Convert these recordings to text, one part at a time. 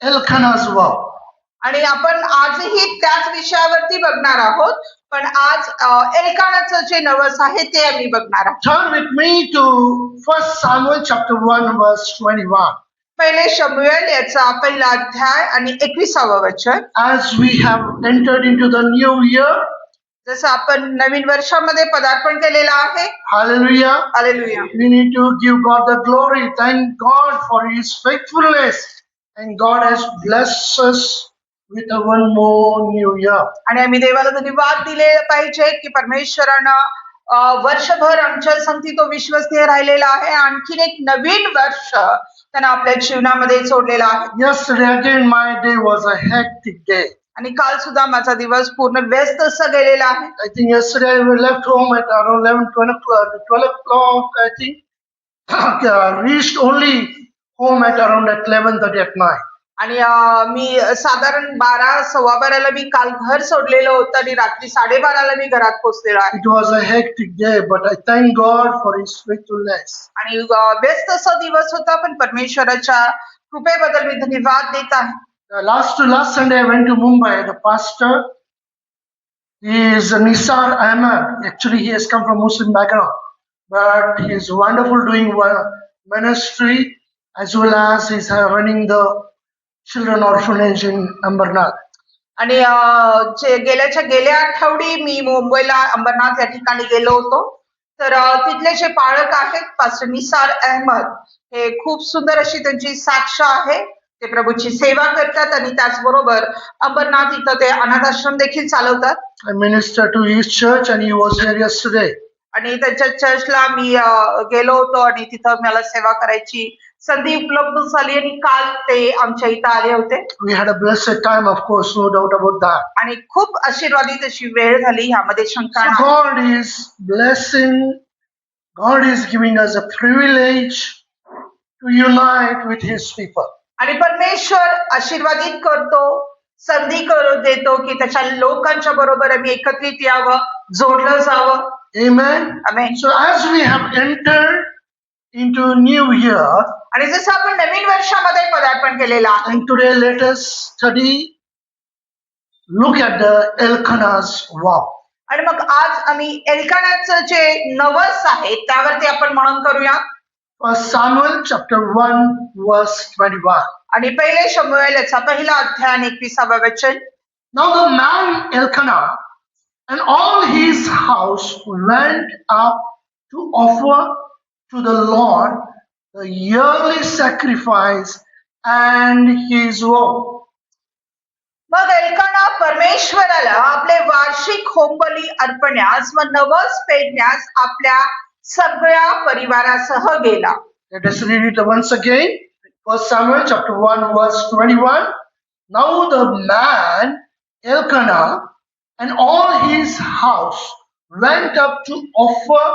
Elkanah's vow. आणि आपण आजही त्याच विषयावरती बघणार आहोत. पण आज एल्कानाचं जे नवस आहे ते आम्ही बघणार आहोत. Turn with me to 1 Samuel chapter 1 verse 21. पहिले शमूएल याचा पहिला अध्याय आणि 21वा वचन. As we have entered into the new year, जसं आपण नवीन वर्षामध्ये पदार्पण केलेलं आहे. hallelujah, hallelujah. we need to give God the glory. Thank God for His faithfulness. And God has blessed us with a one more new year. आणि आम्ही देवाला धन्यवाद दिले पाहिजे की परमेश्वरानं वर्षभर आमच्या संगती तो विश्वसनीय राहिलेला आहे. आणखीन एक नवीन वर्ष त्यानं आपल्या जीवनामध्ये सोडलेला आहे. Yesterday again my day was a hectic day. आणि काल सुद्धा माझा दिवस पूर्ण व्यस्त असा गेलेला आहे. I think yesterday we left home at around 12 o'clock. I think reached only home at around 11:30 at night. आणि मी साधारण 12:15 मी काल घर सोडलेलं होतं आणि रात्री 12:30 मी घरात पोहोचलेलो आहे. It was a hectic day, but I thank God for His faithfulness. आणि व्यस्त असा दिवस होता, पण परमेश्वराच्या कृपेबद्दल मी धन्यवाद देत आहे. Last Sunday I went to Mumbai. The pastor is Nisar Ahmed. Actually, he has come from Muslim background, but he is wonderful doing ministry as well as he's running the children orphanage in Ambernath. आणि गेल्या आठवडी मी मुंबईला अंबरनाथ या ठिकाणी गेलो होतो. तर तिथले जे पालक आहेत पास्टर निसार अहमद, हे खूप सुंदर अशी त्यांची साक्ष आहे. ते प्रभूची सेवा करतात आणि त्याचबरोबर अंबरनाथ इथं ते अनाथ आश्रम देखील चालवतात. I ministered to his church and he was here yesterday. आणि त्यांच्या चर्चला मी गेलो होतो आणि तिथं मला सेवा करायची संधी उपलब्ध झाली आणि काल ते आमच्या इथं आले होते. We had a blessed time, of course, no doubt about that. आणि खूप आशीर्वादित अशी वेळ झाली, ह्यामध्ये शंका So नाही. God is blessing. God is giving us a privilege to unite with His people. आणि परमेश्वर आशीर्वादित करतो, संधी देतो की त्याच्या लोकांच्या बरोबर आम्ही एकत्रित यावं, जोडलं जावं. Amen. Amen. So as we have entered into new year, आणि जसं आपण नवीन वर्षामध्ये पदार्पण केलेलं आहे, and today let us study, look at the Elkanah's vow. आणि मग आज आम्ही एल्कानाचं जे नवस आहे त्यावरती आपण मनन करूया. 1 Samuel chapter 1 verse 21. आणि पहिले शमूएल याचा पहिला अध्याय आणि 21वा वचन. Now the man Elkanah and all his house went up to offer to the Lord the yearly sacrifice and his vow. मग एल्काना परमेश्वराला आपले वार्षिक होमबली अर्पण्यास व नवस पेटण्यास आपल्या सगळ्या परिवारासह गेला. Let us read it once again. 1 Samuel chapter 1 verse 21. Now the man Elkanah and all his house went up to offer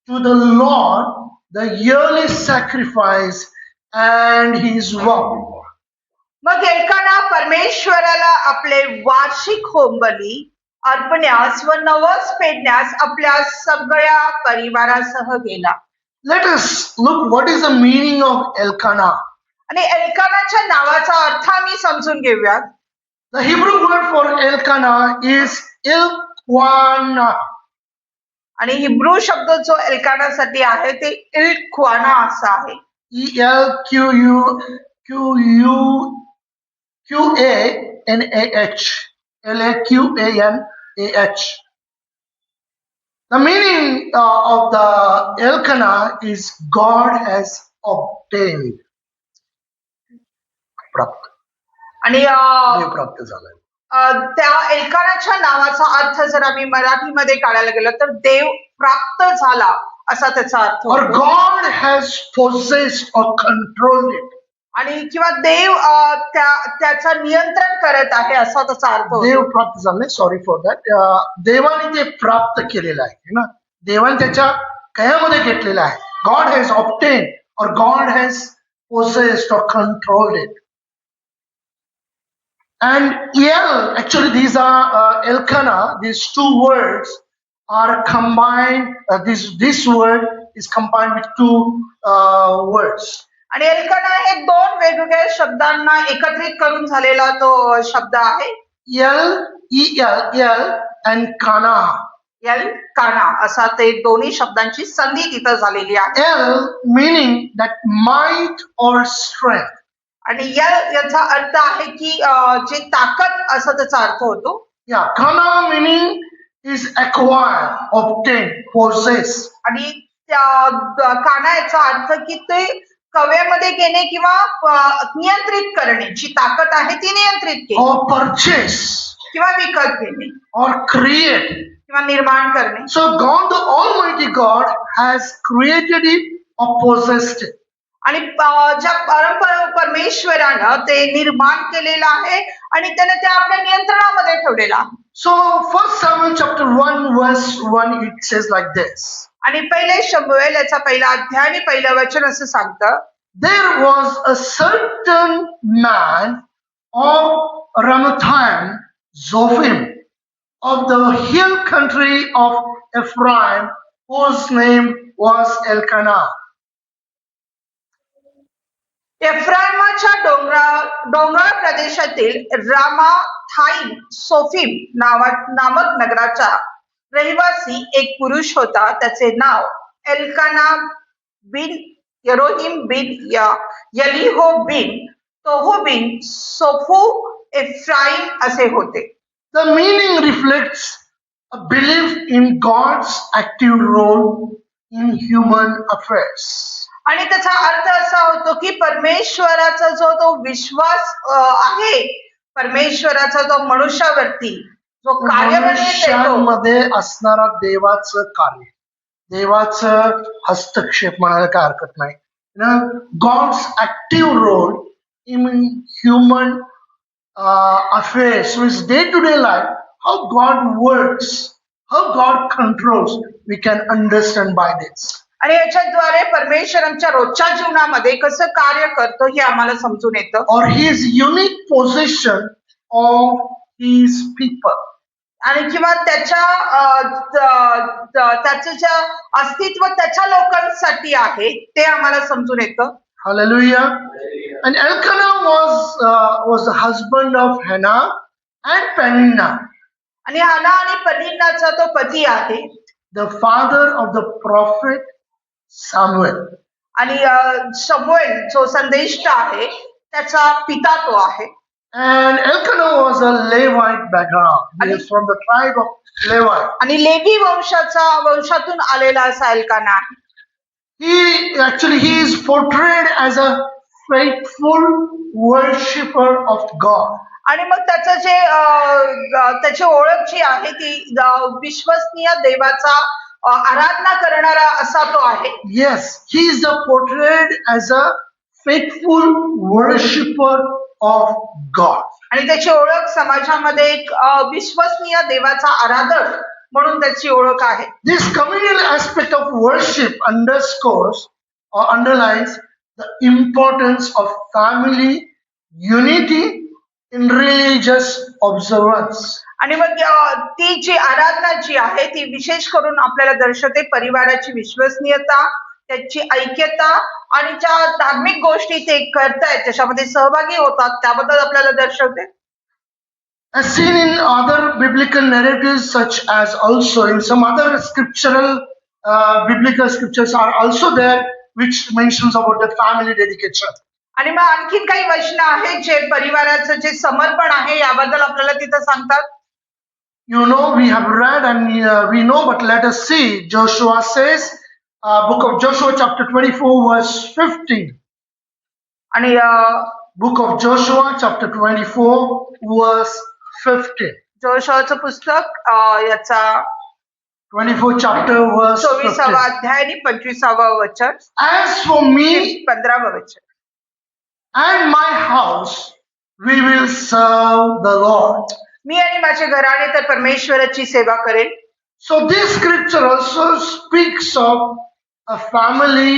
to the Lord the yearly sacrifice and his vow. मग एल्काना परमेश्वराला आपले वार्षिक होमबली अर्पण्यास व नवस पेटण्यास आपल्या सगळ्या परिवारासह गेला. Let us look what is the meaning of Elkanah. आणि एल्कानाच्या नावाचा अर्थ आम्ही समजून घेऊयात. The Hebrew word for Elkanah is Ilkwana. आणि हिब्रू शब्द जो एल्कानासाठी आहे ते इल्क्वाना असा आहे. Elqanah. Laqanah. The meaning of the Elkanah is God has obtained. प्राप्त. आणि देव प्राप्त झालाय. त्या एल्कानाच्या नावाचा अर्थ जर आम्ही मराठीमध्ये काढायला गेलो तर देव प्राप्त झाला असा त्याचा अर्थ Or होतो. God has possessed or controlled it. आणि किंवा देव त्याचं नियंत्रण करत आहे असा त्याचा अर्थ देव होतो. प्राप्त झाले. Sorry for that. देवाने ते प्राप्त केलेलं आहे ना, देवाने त्याच्या कयामध्ये घेतलेलं आहे. गॉड हॅज ऑब्टेन और God has possessed or controlled it. And actually these are Elkanah, these two words are combined. This word is combined with two words. आणि एल्काना हे दोन वेगवेगळ्या शब्दांना एकत्रित करून झालेला तो शब्द आहे. L-E-L-L and Kana. एल काना असा ते दोन्ही शब्दांची संधी तिथं झालेली आहे. L meaning that might or strength. आणि एल याचा अर्थ आहे की जे ताकद असा त्याचा अर्थ होतो. Yeah, Kana meaning is acquire, obtain, possess. आणि त्या काना याचा अर्थ की ते कव्यामध्ये घेणे किंवा नियंत्रित करणे, जी ताकद आहे ती नियंत्रित केली Or purchase किंवा विकत घेणे or create. किंवा निर्माण करणे. So God, the Almighty God, has created it or possessed it. आणि ज्या परमेश्वरानं ते निर्माण केलेलं आहे आणि त्याने ते आपल्या नियंत्रणामध्ये ठेवलेलं आहे. So 1 Samuel chapter 1 verse 1 it says like this. आणि पहिले शमूएल याचा पहिला अध्याय आणि पहिलं वचन असं सांगतं, There was a certain man of Ramathaim Zophim of the hill country of Ephraim whose name was Elkanah. एफ्रायमाच्या डोंगराळ प्रदेशातील रामाथाईम सोफिम नामक नगराचा रहिवासी एक पुरुष होता. त्याचे नाव एल्काना बिन यरोहिम बिन यलिहो बिन तोहु बिन सोफू एफ्राईम असे होते. The meaning reflects a belief in God's active role in human affairs. आणि त्याचा अर्थ असा होतो की परमेश्वराचा जो तो विश्वास आहे, परमेश्वराचा जो मनुष्यावरती जो कार्यमध्ये येतो, मनुष्यामध्ये असणारा देवाचं कार्य, देवाचं हस्तक्षेप म्हणायला काय हरकत नाही. God's active role in human affairs, so it's day-to-day life, how God works, how God controls, we can understand by this. आणि याच्याद्वारे परमेश्वर आमच्या रोजच्या जीवनामध्ये कसं कार्य करतो हे आम्हाला समजून येतं. Or his unique position of his people. आणि किंवा त्याच्या त्याचं जे अस्तित्व त्याच्या लोकांसाठी आहे ते आम्हाला समजून येतं. Hallelujah. And Elkanah was the husband of Hannah and Peninnah. आणि हाना आणि पनिन्नाचा तो पती आहे. The father of the prophet Samuel. आणि शमूएल जो संदेष्ट आहे त्याचा पिता तो आहे. And Elkanah was a Levite background. He is from the tribe of Levi. आणि लेवी वंशातून आलेला असा एल्काना आहे. He is portrayed as a faithful worshipper of God. आणि मग त्याचं जे त्याची ओळख जी आहे ती विश्वसनीय देवाचा आराधना करणारा असा तो आहे. Yes, he is portrayed as a faithful worshipper of God. आणि त्याची ओळख समाजामध्ये एक विश्वसनीय देवाचा आराधक म्हणून त्याची ओळख आहे. This communal aspect of worship underscores or underlines the importance of family unity in religious observance. आणि मग ती जी आराधना जी आहे ती विशेष करून आपल्याला दर्शवते परिवाराची विश्वसनीयता, त्याची ऐक्यता आणि ज्या धार्मिक गोष्टी ते करतायत त्याच्यामध्ये सहभागी होतात त्याबद्दल आपल्याला दर्शवते. As seen in other biblical narratives, such as also in some other scriptural biblical scriptures are also there, which mentions about the family dedication. आणि मग आणखीन काही वचनं आहेत जे परिवाराचं जे समर्पण आहे याबद्दल आपल्याला तिथं सांगतात. You know, we have read and we know, but let us see. Joshua says, book of Joshua chapter 24 verse 15. आणि Book of Joshua chapter 24 verse 15. जोशुआचं पुस्तक याचा 24 chapter verse 24वा 15. अध्याय आणि 25वा वचन, As for me 15वा वचन, and my house, we will serve the Lord. मी आणि माझे घराणे तर परमेश्वराची सेवा करेन. So this scripture also speaks of a family,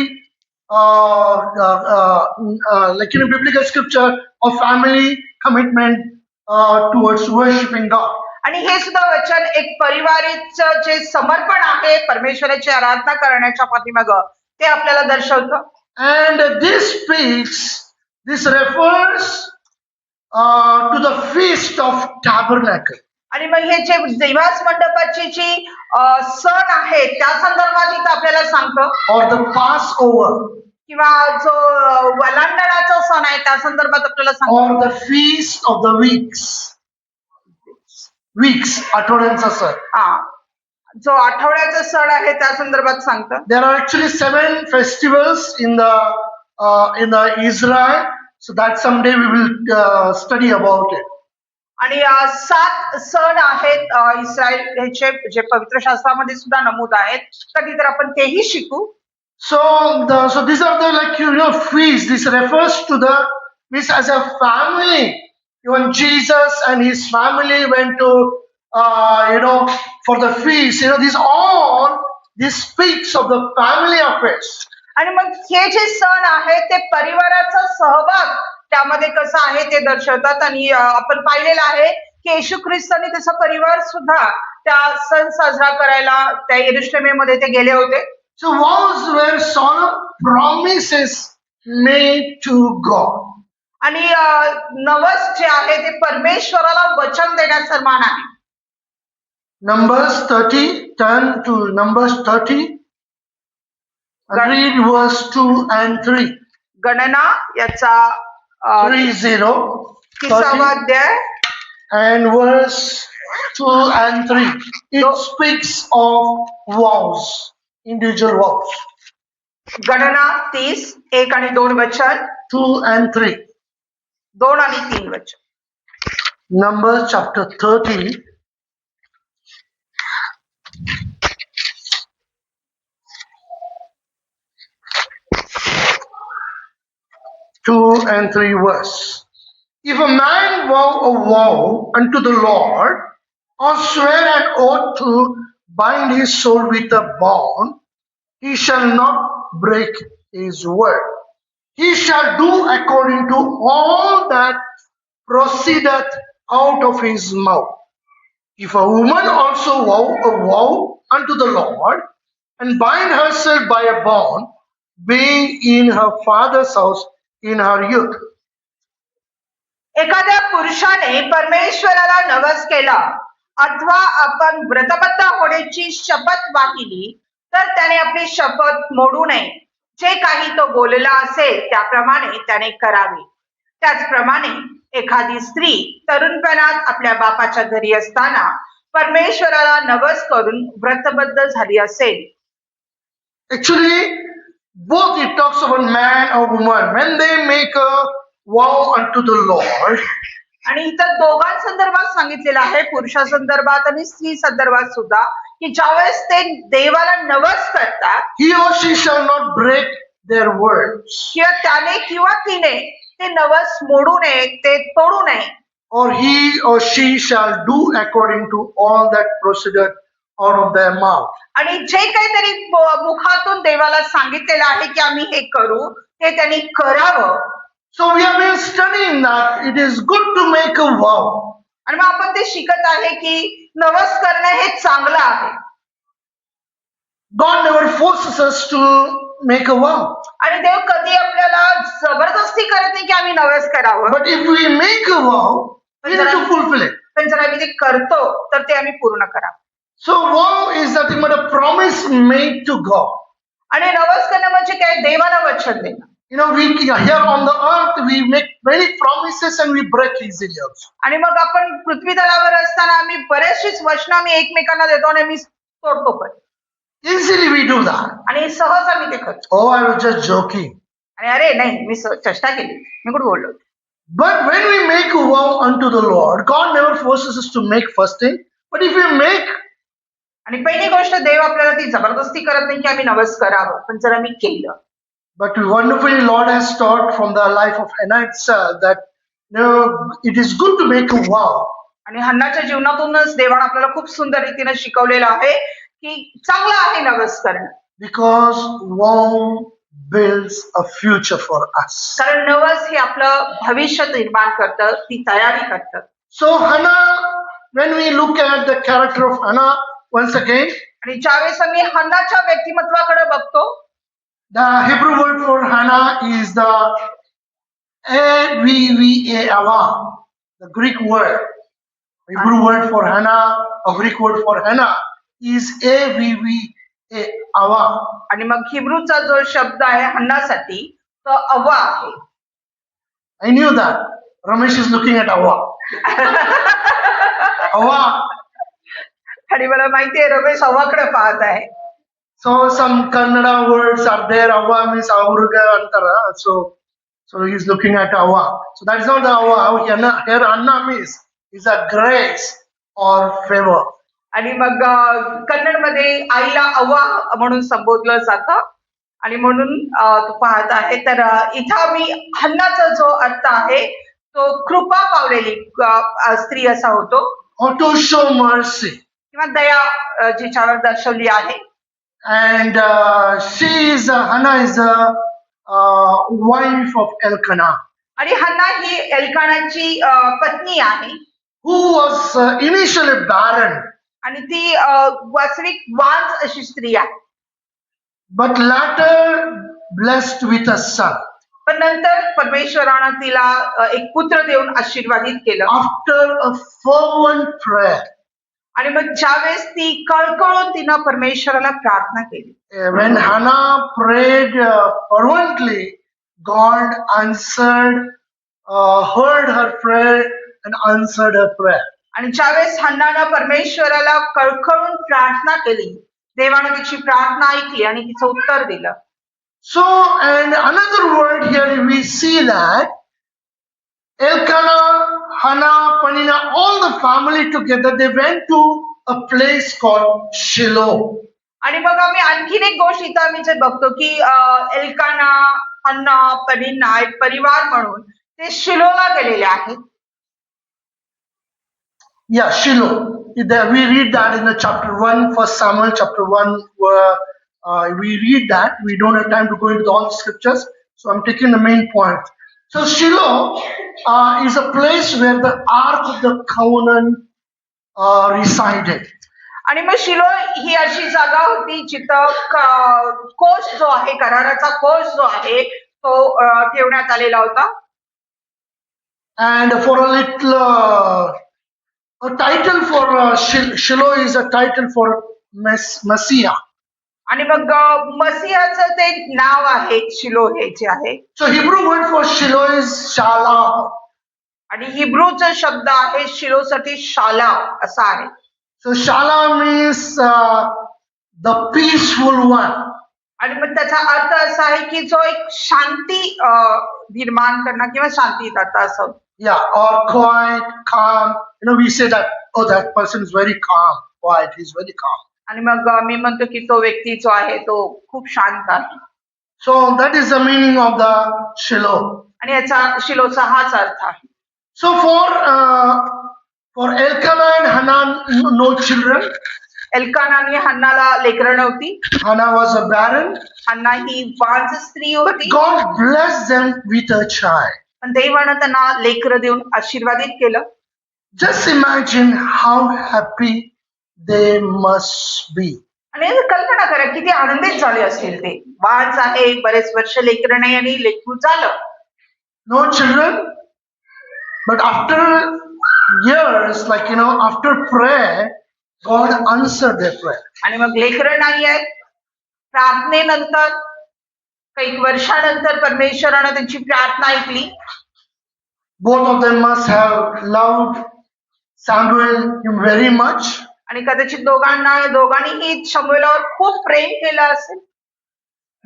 like in a biblical scripture, of family commitment towards worshiping God. आणि हे सुद्धा वचन एक परिवाराचं जे समर्पण आहे परमेश्वराची आराधना करण्याच्या पाठीमागं ते आपल्याला दर्शवतं. And this refers to the Feast of Tabernacle. आणि मग हे जे निवास मंडपाची जी सण आहे त्या संदर्भात इथं आपल्याला सांगतं, Or the Passover, किंवा जो वलांडणाचा सण आहे त्या संदर्भात आपल्याला सांगतं, or the Feast of the Weeks, आठवड्यांचा सण. हा, जो आठवड्याचा सण आहे त्या संदर्भात सांगतं. There are actually 7 festivals in the Israel, so that someday we will study about it. आणि 7 सण आहेत इस्रायल याचे, जे पवित्र शास्त्रामध्ये सुद्धा नमूद आहेत. कधी तर आपण तेही शिकू. So these are the feasts. This refers to means as a family. When Jesus and his family went to for the feast, this speaks of the family affairs. आणि मग हे जे सण आहे ते परिवाराचा सहभाग त्यामध्ये कसा आहे ते दर्शवतात. आणि आपण पाहिलेलं आहे की येशू ख्रिस्तानी त्याचा परिवार सुद्धा त्या सण साजरा करायला त्या यरुशलेमेमध्ये ते गेले होते. So vows were solemn promises made to God. आणि नवस जे आहे ते परमेश्वराला वचन देण्याचं मान आहे. Numbers 30, turn to Numbers 30 and read verse 2 and 3. गणना याचा 30, 30वा अध्याय and verse 2 and 3. It speaks of vows, individual vows. गणना 30, 1 आणि 2 वचन, 2 and 3. 2 आणि 3 वचन. Numbers chapter 30. Two and 3 verse. If a man vow a vow unto the Lord, or swear an oath to bind his soul with a bond, he shall not break his word. He shall do according to all that proceedeth out of his mouth. If a woman also vow a vow unto the Lord, and bind herself by a bond, being in her father's house in her youth. एखाद्या पुरुषाने परमेश्वराला नवस केला अथवा आपण व्रतबद्ध होण्याची शपथ वाहिली तर त्याने आपली शपथ मोडू नये. जे काही तो बोलला असेल त्याप्रमाणे त्याने करावे. त्याचप्रमाणे एखादी स्त्री तरुणपणात आपल्या बापाच्या घरी असताना परमेश्वराला नवस करून व्रतबद्ध झाली असेल. Actually, both it talks about man or woman. When they make a vow unto the Lord, आणि इतर दोघांसंदर्भात सांगितलेलं आहे, पुरुषासंदर्भात आणि स्त्री संदर्भात सुद्धा, की ज्यावेळेस ते देवाला नवस करतात, he or she shall not break their words. किंवा त्याने किंवा तिने ते नवस मोडू नये, ते तोडू नये. Or he or she shall do according to all that proceeded out of their mouth. आणि जे काहीतरी मुखातून देवाला सांगितलेलं आहे की आम्ही हे करू, ते त्यांनी करावं. So we have been studying that it is good to make a vow. आणि मग आपण ते शिकत आहे की नवस करणं हे चांगलं आहे. God never forces us to make a vow. आणि देव कधी आपल्याला जबरदस्ती करत नाही की आम्ही नवस करावं. But if we make a vow, we need to fulfill it. पण जर आम्ही ते करतो तर ते आम्ही पूर्ण करावं. So vow is nothing but a promise made to God. आणि नवस करणं म्हणजे काय? देवाला वचन देणं. We here on the earth we make many promises and we break easily also. आणि मग आपण पृथ्वी तलावर असताना आम्ही बरेचशीच वचनं आम्ही एकमेकांना देतो आणि आम्ही तोडतो पण. Easily we do that. आणि सहज आम्ही ते करतो. Oh, I was just joking. आणि अरे नाही, मी चेष्टा केली, मी कुठे बोललो. But when we make a vow unto the Lord, God never forces us to make first thing. But if we make, आणि पहिली गोष्ट, देव आपल्याला ती जबरदस्ती करत नाही की आम्ही नवस करावं, पण जर आम्ही केलं. but wonderfully Lord has taught from the life of Hannah itself that it is good to make a vow. आणि हन्नाच्या जीवनातूनच देवाने आपल्याला खूप सुंदर रीतीने शिकवलेलं आहे की चांगलं आहे नवस करणं. Because vow builds a future for us. कारण नवस हे आपलं भविष्य निर्माण करतं, ती तयारी करतं. So Hannah, when we look at the character of Hannah once again, आणि ज्यावेळेस आम्ही हन्नाच्या व्यक्तिमत्वाकडे बघतो, The Hebrew word for Hannah is the Avva, the Greek word. Hebrew word for Hannah, or Greek word for Hannah is Avva. आणि मग हिब्रूचा जो शब्द आहे हन्नासाठी तो अव्वा आहे. I knew that. Ramesh is looking at Avva. Avva. आणि मला माहितीये रमेश अव्वाकडे पाहत आहे. So some Kannada words are there. Avva means Avruga Antara. So he's looking at Avva. So that is not the Avva. Here Anna means is a grace or favor. आणि मग कन्नडमध्ये आईला अव्वा म्हणून संबोधलं जातं आणि म्हणून तो पाहत आहे. तर इथं मी हन्नाचा जो अर्थ आहे तो कृपा पावलेली स्त्री असा होतो Or to show mercy. किंवा दया जिच्यावर दर्शवली आहे. And Hannah is a wife of Elkanah, आणि हन्ना ही एल्कानाची पत्नी आहे who was initially barren, आणि ती वास्तविक वांज अशी स्त्री आहे. but later blessed with a son. पण नंतर परमेश्वरानं तिला एक पुत्र देऊन आशीर्वादित केलं. After a fervent prayer, आणि मग ज्यावेळेस ती कळकळून तिनं परमेश्वराला प्रार्थना केली. when Hannah prayed fervently, God answered, heard her prayer and answered her prayer. आणि ज्यावेळेस हन्नानं परमेश्वराला कळकळून प्रार्थना केली, देवानं तिची प्रार्थना ऐकली आणि तिचं उत्तर दिलं. So, and another word here we see that Elkanah, Hannah, Panina, all the family together, they went to a place called Shiloh. आणि मग आम्ही आणखीन एक गोष्ट इथं आम्ही जे बघतो की एल्काना, हन्ना, पनिन्ना एक परिवार म्हणून ते शिलोला गेलेले आहेत. Yeah, Shiloh. We read that in the chapter 1, 1 Samuel chapter 1, where we read that. We don't have time to go into all the scriptures, so I'm taking the main point. So Shiloh is a place where the Ark of the Covenant resided. आणि मग शिलो ही अशी जागा होती जिथं कोष जो आहे, कराराचा कोष जो आहे तो ठेवण्यात आलेला होता. And for a little, a title for Shiloh is a title for Messiah. आणि मग मसीहाचं ते नाव आहे शिलो हे जे आहे. So Hebrew word for Shiloh is Shalah. आणि हिब्रूचा शब्द आहे शिलोसाठी शाला असा आहे. So Shalah means the peaceful one. आणि मग त्याचा अर्थ असा आहे की जो एक शांती निर्माण करणं किंवा शांतीदाता असं. Yeah, or quiet, calm. You know, we say that, oh, that person is very calm, quiet, he's very calm. आणि मग मी म्हणतो की तो व्यक्ती जो आहे तो खूप शांत आहे. So that is the meaning of the Shiloh. आणि याचा शिलोचा हाच अर्थ आहे. So for Elkanah and Hannah, no children. Elkanah आणि हन्नाला लेकरं नव्हती. Hannah was a barren. हन्ना ही वांज स्त्री But होती. God blessed them with a child. पण देवानं त्यांना लेकरं देऊन आशीर्वादित केलं. Just imagine how happy they must be. आणि कल्पना करा किती आनंदित झाले असतील ते. वांज आहे, बरेच वर्ष लेकरं नाही आणि लेकरू झालं. No children. But after years, like, you know, after prayer, God answered their prayer. आणि मग लेकरं नाही आहेत. प्रार्थनेनंतर काही वर्षानंतर परमेश्वरानं त्यांची प्रार्थना ऐकली. Both of them must have loved Samuel very much. आणि कदाचित दोघांनीही शमूएलावर खूप प्रेम केलं असेल.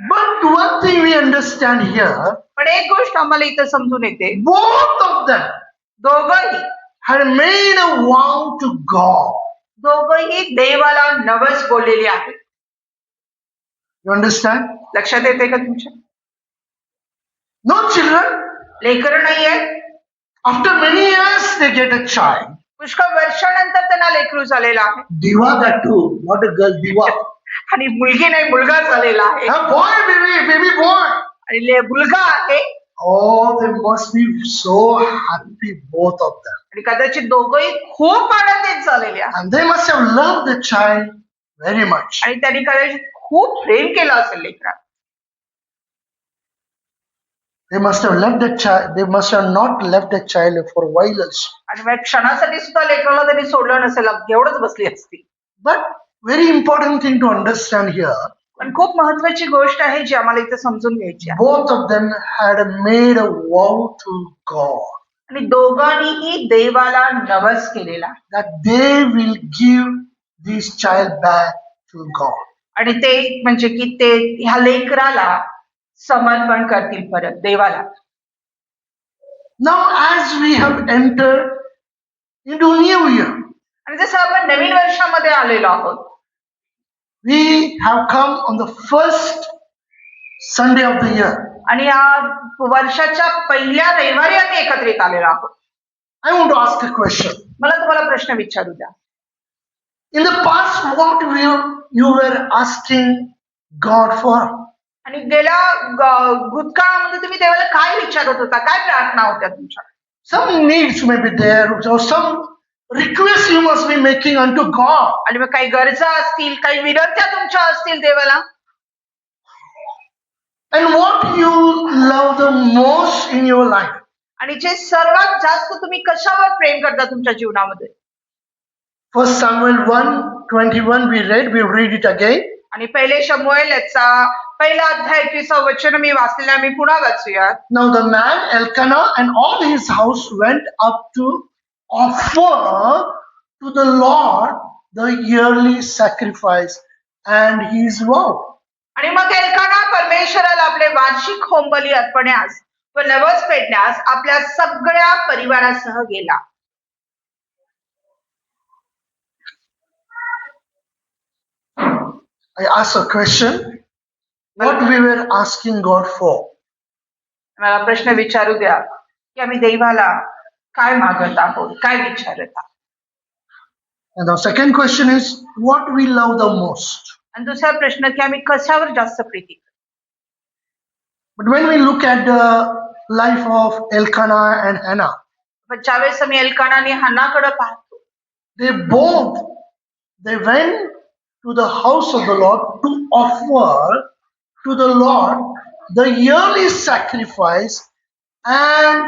But one thing we understand here, पण एक गोष्ट आम्हाला इथं समजून येते. both of them दोघंही had made a vow to God. दोघंही देवाला नवस बोललेले आहेत. You understand? लक्षात येते का तुमच्या? No children. लेकरं नाही आहेत. After many years, they get a child. पुष्कळ वर्षानंतर त्यांना लेकरू झालेला आहे. Diva, that too, not a girl, Diva. आणि मुलगी नाही, मुलगा झालेला आहे. A boy, baby boy. आणि मुलगा आहे. Oh, they must be so happy, both of them. आणि कदाचित दोघंही खूप आनंदित झालेले आहेत. And they must have loved the child very much. आणि त्यांनी कदाचित खूप प्रेम केलं असेल लेकरात. They must have left that child. They must have not left that child for a while also. आणि मग क्षणासाठी सुद्धा लेकराला त्यांनी सोडलं नसेल, एवढंच बसली असती. But very important thing to understand here, पण खूप महत्वाची गोष्ट आहे जी आम्हाला इथे समजून घ्यायची आहे. both of them had made a vow to God आणि दोघांनीही देवाला नवस केलेला that they will give this child back to God. आणि ते म्हणजे की ते ह्या लेकराला समर्पण करतील परत देवाला. Now, as we have entered into New Year, आणि जसं आपण नवीन वर्षामध्ये आलेलो आहोत, we have come on the first Sunday of the year. आणि या वर्षाच्या पहिल्या रविवारी आम्ही एकत्रित आलेलो आहोत. I want to ask a question. मला तुम्हाला प्रश्न विचारू द्या. In the past, what you were asking God for? आणि गेल्या भूतकाळामध्ये तुम्ही देवाला काय विचारत होता, काय प्रार्थना होत्या तुमच्या? Some needs may be there, or some requests you must be making unto God. आणि मग काही गरजा असतील, काही विनंत्या तुमच्या असतील देवाला. And what you love the most in your life? आणि जे सर्वात जास्त तुम्ही कशावर प्रेम करता तुमच्या जीवनामध्ये? First Samuel 1:21 we read it again. आणि पहिले शमूएल याचा पहिला अध्याय 31 वचन मी वाचलेला, मी पुन्हा वाचूया. Now the man Elkanah and all his house went up to offer to the Lord the yearly sacrifice and his vow. आणि मग एल्काना परमेश्वराला आपले वार्षिक होमबली अर्पण्यास व नवस पेटण्यास आपल्या सगळ्या परिवारासह गेला. I asked a question. What we were asking God for? मला प्रश्न विचारू द्या की आम्ही देवाला काय मागत आहोत, काय विचारत आहोत. And the second question is what we love the most. आणि दुसरा प्रश्न की आम्ही कशावर जास्त प्रीती करतो. But when we look at the life of Elkanah and Hannah, पण ज्यावेळेस आम्ही एल्काना आणि हन्नाकडे पाहतो, they went to the house of the Lord to offer to the Lord the yearly sacrifice and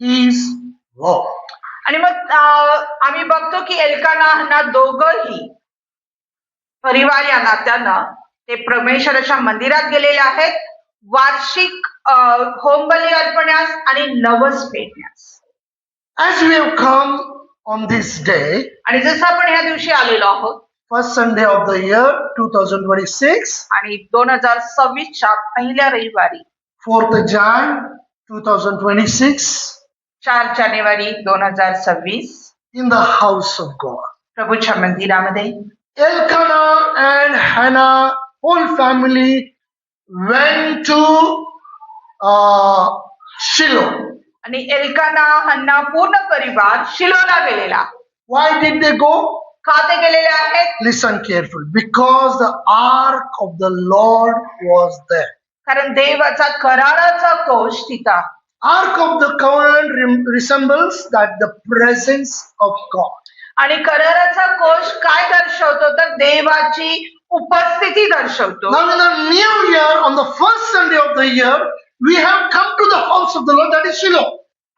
his vow. आणि मग आम्ही बघतो की एल्काना हन्ना दोघंही परिवार या नात्यानं ते परमेश्वराच्या मंदिरात गेलेले आहेत वार्षिक होमबली अर्पण्यास आणि नवस पेटण्यास. As we have come on this day, आणि जसं आपण ह्या दिवशी आलेलो आहोत, first Sunday of the year 2026, आणि 2026च्या पहिल्या रविवारी 4th Jan 2026, 4 January 2026 in the house of God. प्रभूच्या मंदिरामध्ये Elkanah and Hannah, whole family went to Shiloh. आणि एल्काना हन्ना पूर्ण परिवार शिलोला गेलेला. Why did they go? का ते गेलेले आहेत? Listen carefully. Because the ark of the Lord was there. कारण देवाचा कराराचा कोश तिथं. Ark of the covenant resembles that the presence of God. आणि कराराचा कोश काय दर्शवतो तर देवाची उपस्थिती दर्शवतो. Now in the new year, on the first Sunday of the year, we have come to the house of the Lord, that is Shiloh.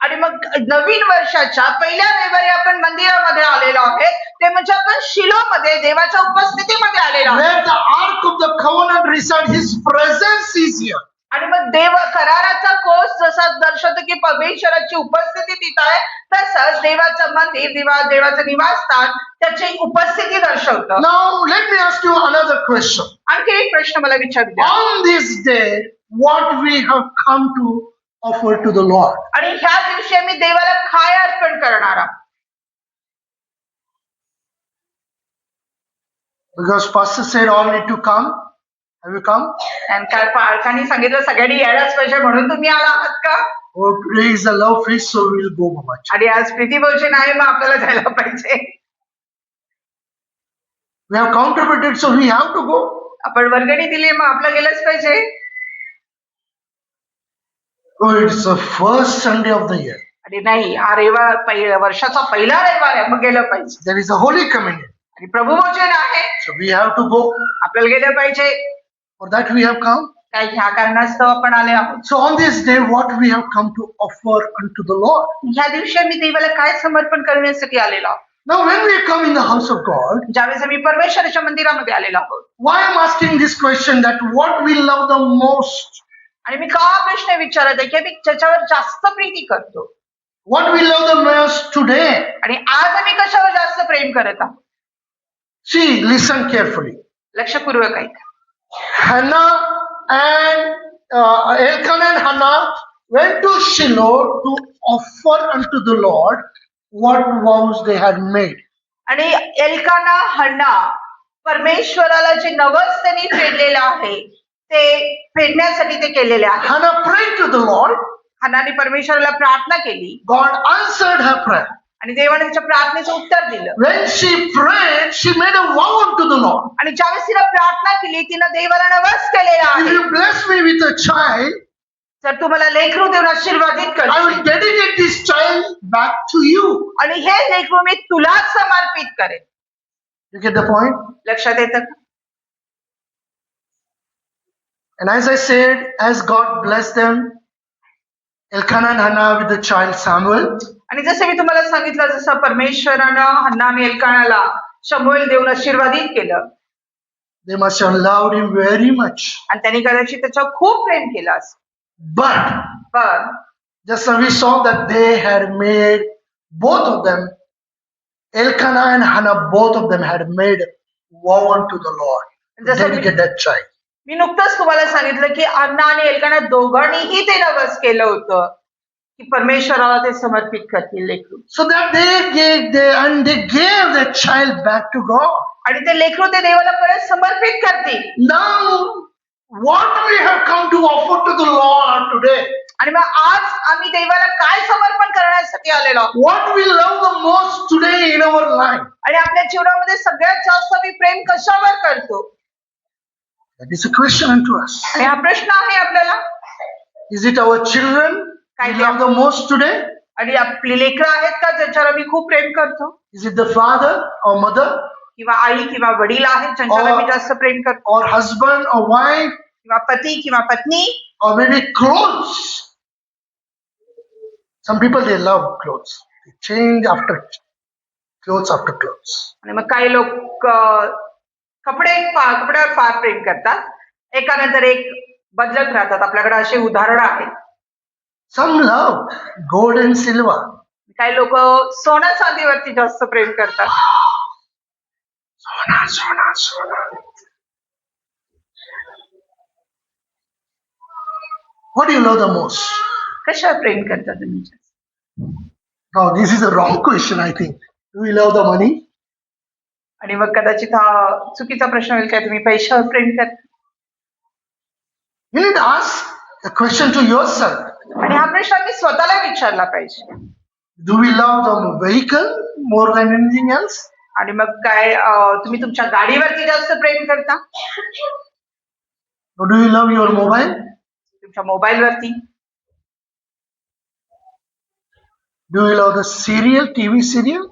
आणि मग नवीन वर्षाच्या पहिल्या रविवारी आपण मंदिरामध्ये आलेलो आहे, ते म्हणजे आपण शिलोमध्ये देवाच्या उपस्थितीमध्ये आलेलो आहोत. Where the ark of the covenant resides, his presence is here. आणि मग देव कराराचा कोश जसा दर्शवतो की परमेश्वराची उपस्थिती तिथं आहे, तसंच देवाचं मंदिर देवाचं निवासस्थान त्याची उपस्थिती दर्शवतं. Now let me ask you another question. आणखी एक प्रश्न मला विचारू द्या. On this day, what we have come to offer to the Lord? आणि ह्या दिवशी आम्ही देवाला काय अर्पण करणार आहोत? Because pastor said all need to come. Have you come? आणि काय पालकांनी सांगितलं सगळ्यांनी यायलाच पाहिजे म्हणून तुम्ही आला आहात का? Oh, today is the love feast, so we'll go, Mama. आणि आज प्रीतिभोजन आहे, मग आपल्याला जायला पाहिजे. We have contributed, so we have to go. आपण वर्गणी दिली, मग आपल्याला गेलंच पाहिजे. Oh, it's the first Sunday of the year. आणि नाही, हा रविवार वर्षाचा पहिला रविवार आहे, मग गेलं पाहिजे. There is a Holy Communion. आणि प्रभुभोजन आहे, So we have to go. आपल्याला गेलं पाहिजे. For that we have come. काय ह्या कारणास्तव आपण आले आहोत. So on this day, what we have come to offer unto the Lord. ह्या दिवशी आम्ही देवाला काय समर्पण करण्यासाठी आलेलो आहोत. Now, when we come in the house of God, ज्यावेळेस आम्ही परमेश्वराच्या मंदिरामध्ये आलेलो आहोत. why I'm asking this question that what we love the most, आणि मी का प्रश्न विचारत आहे की आम्ही ज्याच्यावर जास्त प्रीती करतो what we love the most today. आणि आज आम्ही कशावर जास्त प्रेम करत आहोत. See, listen carefully. लक्षपूर्वक ऐका. Hannah and Elkanah and Hannah went to Shiloh to offer unto the Lord what vows they had made. आणि एल्काना हन्ना परमेश्वराला जे नवस त्यांनी फेडलेलं आहे ते फेडण्यासाठी ते केलेले आहे. Hannah prayed to the Lord. हन्नाने परमेश्वराला प्रार्थना केली God answered her prayer. आणि देवाने तिच्या प्रार्थनेचं उत्तर दिलं. When she prayed, she made a vow unto the Lord. आणि ज्यावेळेस तिनं प्रार्थना केली तिनं देवाला नवस केलेला If आहे. you bless me with a child, जर तुम्हाला लेकरू देऊन आशीर्वादित I करशील will dedicate this child back to you. आणि हे लेकरू मी तुलाच समर्पित करेन. You get the point? लक्षात येतं का? And as I said, as God blessed them, Elkanah and Hannah with the child Samuel, आणि जसं मी तुम्हाला सांगितलं जसं परमेश्वरानं हन्ना आणि एल्कानाला शमूएल देऊन आशीर्वादित केलं they must have loved him very much. आणि त्यांनी कदाचित त्याच्यावर खूप प्रेम केलं असं. But पण just as we saw that they had made, both of them, Elkanah and Hannah, both of them had made a vow unto the Lord to Just like dedicate that child. मी नुकतंच तुम्हाला सांगितलं की हन्ना आणि Elkanah दोघांनीही ते नवस केलं होतं की परमेश्वराला ते समर्पित करतील लेकरू. So that they gave that child back to God. आणि ते लेकरू ते देवाला परत समर्पित करतील. Now, what we have come to offer to the Lord today, आणि मग आज आम्ही देवाला काय समर्पण करण्यासाठी आलेलो आहोत? what we love the most today in our life, आणि आपल्या जीवनामध्ये सगळ्यात जास्त आम्ही प्रेम कशावर करतो? that is a question unto us. आणि हा प्रश्न आहे आपल्याला. Is it our children we love the most today? आणि आपली लेकरं आहेत का ज्याच्यावर आम्ही खूप प्रेम करतो? Is it the father or mother किंवा आई किंवा वडील आहेत ज्यांच्यावर आम्ही जास्त प्रेम करतो? or husband or wife किंवा पती किंवा पत्नी? or maybe clothes? Some people they love clothes. They change after clothes after clothes. आणि मग काही लोक कपड्यावर फार प्रेम करतात. एकानंतर एक बदलत राहतात. आपल्याकडे असे उदाहरणं आहेत. Some love gold and silver. काही लोक सोन्या चांदीवरती जास्त प्रेम करतात. Sona. What do you love the most? कशावर प्रेम करतात तुम्ही? Now, this is a wrong question, I think. Do we love the money? आणि मग कदाचित हा चुकीचा प्रश्न होईल काय तुम्ही पैशावर प्रेम करता? You need to ask a question to yourself. आणि हा प्रश्न आम्ही स्वतःला विचारला पाहिजे. Do we love the vehicle more than anything else? आणि मग काय तुम्ही तुमच्या गाडीवरती जास्त प्रेम करता? Or do you love your mobile? तुमच्या मोबाईलवरती? Do you love the serial, TV serial?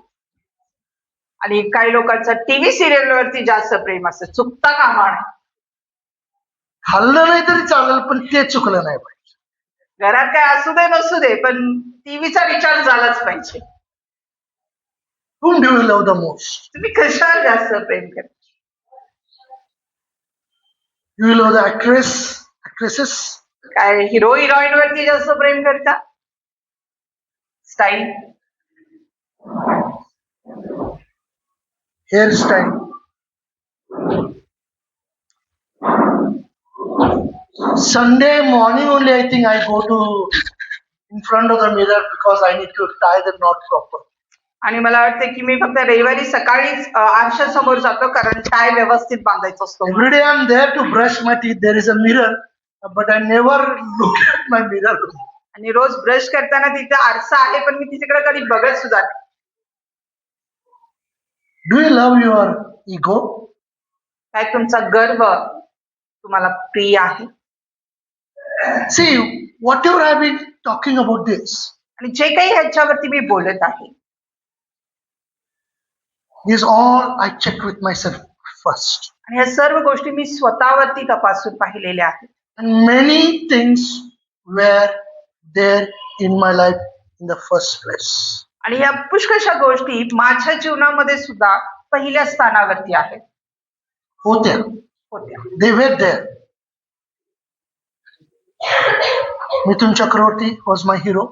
आणि काही लोकांचं टीव्ही सिरियल वरती जास्त प्रेम असतं. चुकता कामा नये. खाल्लं नाही तरी चालेल पण ते चुकलं नाही पाहिजे. घरात काय असू दे नसू दे पण टीव्हीचा विचार झालाच पाहिजे. Whom do you love the most? तुम्ही कशावर जास्त प्रेम करता? Do you love the actresses? काय हिरो हिरोईन वरती जास्त प्रेम करता? Style? Hairstyle? Sunday morning only I think I go to in front of the mirror because I need to tie the knot proper. आणि मला वाटतं की मी फक्त रविवारी सकाळीच आरशासमोर जातो कारण टाय व्यवस्थित बांधायचा असतो. Every day I'm there to brush my teeth. There is a mirror, but I never look at my mirror. आणि रोज ब्रश करताना तिथे आरसा आहे पण मी तिच्याकडे कधी बघत सुद्धा नाही. Do you love your ego? काय तुमचा गर्व तुम्हाला प्रिय आहे? See, whatever I've been talking about this, आणि जे काही ह्याच्यावरती मी बोलत आहे is all I checked with myself first. आणि ह्या सर्व गोष्टी मी स्वतःवरती तपासून पाहिलेल्या आहेत. And many things were there in my life in the first place. आणि या पुष्कळशा गोष्टी माझ्या जीवनामध्ये सुद्धा पहिल्या स्थानावरती आहेत होत्या. होत्या. They were there. Mithun Chakravarti was my hero.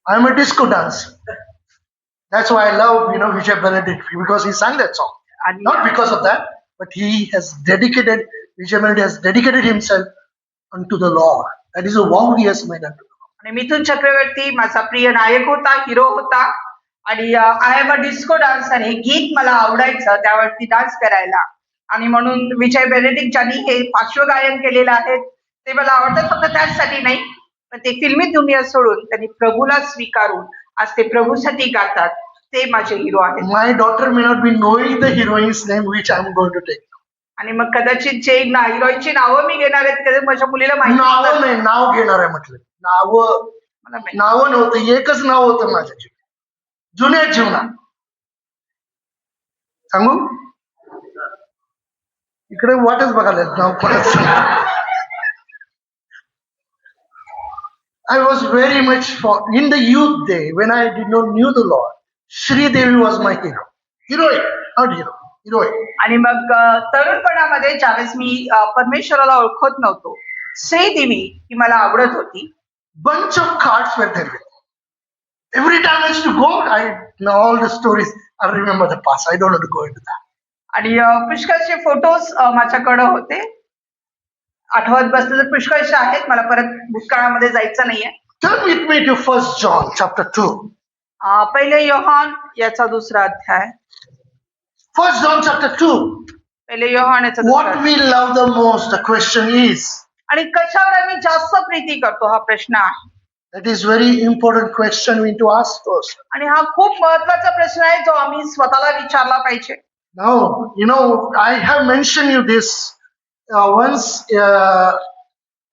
I'm a disco dancer. That's why I love, Vijay Benedict, because he sang that song. आणि Not because of that, but Vijay Benedict has dedicated himself unto the Lord. That is a vow he has made unto the Lord. आणि मिथुन चक्रवर्ती माझा प्रिय नायक होता, hero होता. आणि I am a disco dancer हे गीत मला आवडायचं, त्यावरती डान्स करायला. आणि म्हणून विजय बेनेडिक्ट ज्यांनी हे पार्श्वगायन केलेलं आहे ते मला आवडतं, फक्त त्याचसाठी नाही, पण ते फिल्मी दुनिया सोडून त्यांनी प्रभूला स्वीकारून आज ते प्रभूसाठी गातात. ते माझे हिरो आहेत. My daughter may not be knowing the heroine's name which I'm going to take. आणि मग कदाचित जे हिरोईनची नावं मी घेणार आहेत कदाचित माझ्या मुलीला माहिती नावं नसतात. नाही, नाव घेणार आहे म्हटलं. मला माहिती. नावं नव्हतं, एकच नाव होतं माझ्या जीवनात, जुन्या जीवनात. सांगू इकडे वाटच बघायला नाव परत. I was very much in the youth day when I did not knew the Lord. Sri Devi was my hero. Heroine, not hero. Heroine. आणि मग तरुणपणामध्ये ज्यावेळेस मी परमेश्वराला ओळखत नव्हतो, श्रीदेवी ही मला आवडत होती. Bunch of cards were there. Every time I used to go, I know all the stories. I remember the past. I don't want to go into that. आणि पुष्कळचे फोटोज माझ्याकडे होते. आठवत बसले तर पुष्कळशे आहेत, मला परत भूतकाळामध्ये जायचं नाहीये. Turn with me to 1 John chapter 2. पहिले योहान याचा दुसरा अध्याय. 1 John chapter 2. पहिले योहान याचा दुसरा What we love the most, the question is. आणि कशावर आम्ही जास्त प्रीती करतो हा प्रश्न आहे. That is very important question we need to ask first. आणि हा खूप महत्वाचा प्रश्न आहे जो आम्ही स्वतःला विचारला पाहिजे. Now, I have mentioned you this once.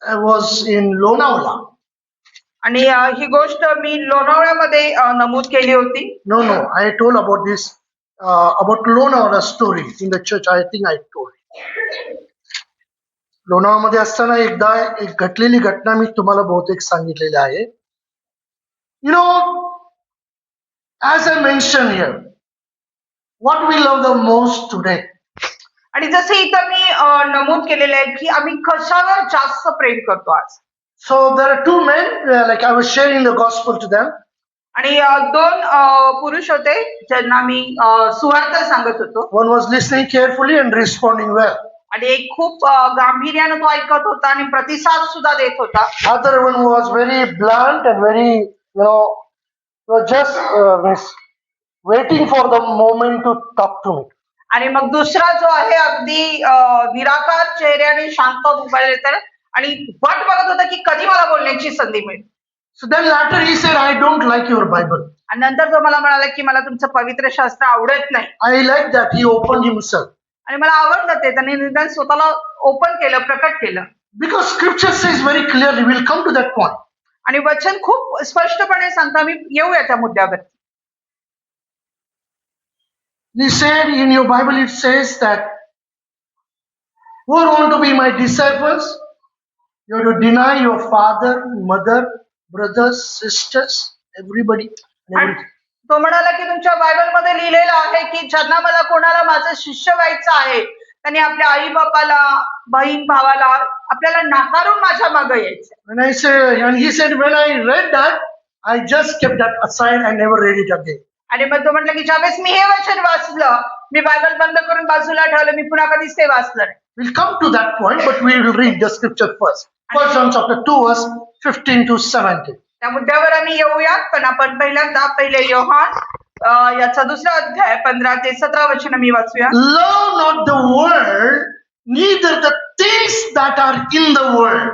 I was in Lonavala. आणि ही गोष्ट मी लोणावळ्यामध्ये नमूद केली होती. No, I told about this about Lonavala story in the church. I think I told. लोणावळ्यामध्ये असताना एकदा एक घटलेली घटना मी तुम्हाला बहुतेक सांगितलेली आहे. As I mentioned here, what we love the most today. आणि जसे इथं मी नमूद केलेले आहे की आम्ही कशावर जास्त प्रेम करतो आज. So there are two men, like I was sharing the gospel to them. आणि दोन पुरुष होते ज्यांना मी सुवार्ता सांगत होतो. One was listening carefully and responding well. आणि एक खूप गांभीर्यानं तो ऐकत होता आणि प्रतिसाद सुद्धा देत होता. Other one was very blunt and very, was just waiting for the moment to talk to me. आणि मग दुसरा जो आहे अगदी निराकार चेहऱ्याने शांत उभा तर आणि वाट बघत होता की कधी मला बोलण्याची संधी मिळेल. So then later he said, I don't like your Bible. आणि नंतर तो मला म्हणाला की मला तुमचं पवित्र शास्त्र आवडत नाही. I like that he opened himself. आणि मला आवडलं ते, त्यांनी निदान स्वतःला ओपन केलं, प्रकट केलं. Because scripture says very clearly, we'll come to that point. आणि वचन खूप स्पष्टपणे सांगता, मी येऊया त्या मुद्द्यावर. He said in your Bible, it says that who want to be my disciples, you have to deny your father, mother, brothers, sisters, everybody. तो म्हणाला की तुमच्या बायबल मध्ये लिहिलेलं आहे की ज्यांना मला कोणाला माझं शिष्य व्हायचं आहे त्यांनी आपल्या आई बापाला, बहीण भावाला आपल्याला नाकारून माझ्या मागे यायचं. And he said, when I read that, I just kept that aside and never read it again. आणि मग तो म्हटलं की ज्यावेळेस मी हे वचन वाचलं, मी बायबल बंद करून बाजूला ठेवलं, मी पुन्हा कधीच ते वाचलं नाही. We'll come to that point, but we will read the scripture first. 1 John chapter 2 verse 15 to 17. त्या मुद्द्यावर आम्ही येऊयात, पण आपण पहिल्यांदा पहिले योहान याचा दुसरा अध्याय 15 ते 17 वचन मी वाचूया. Love not the world, neither the things that are in the world.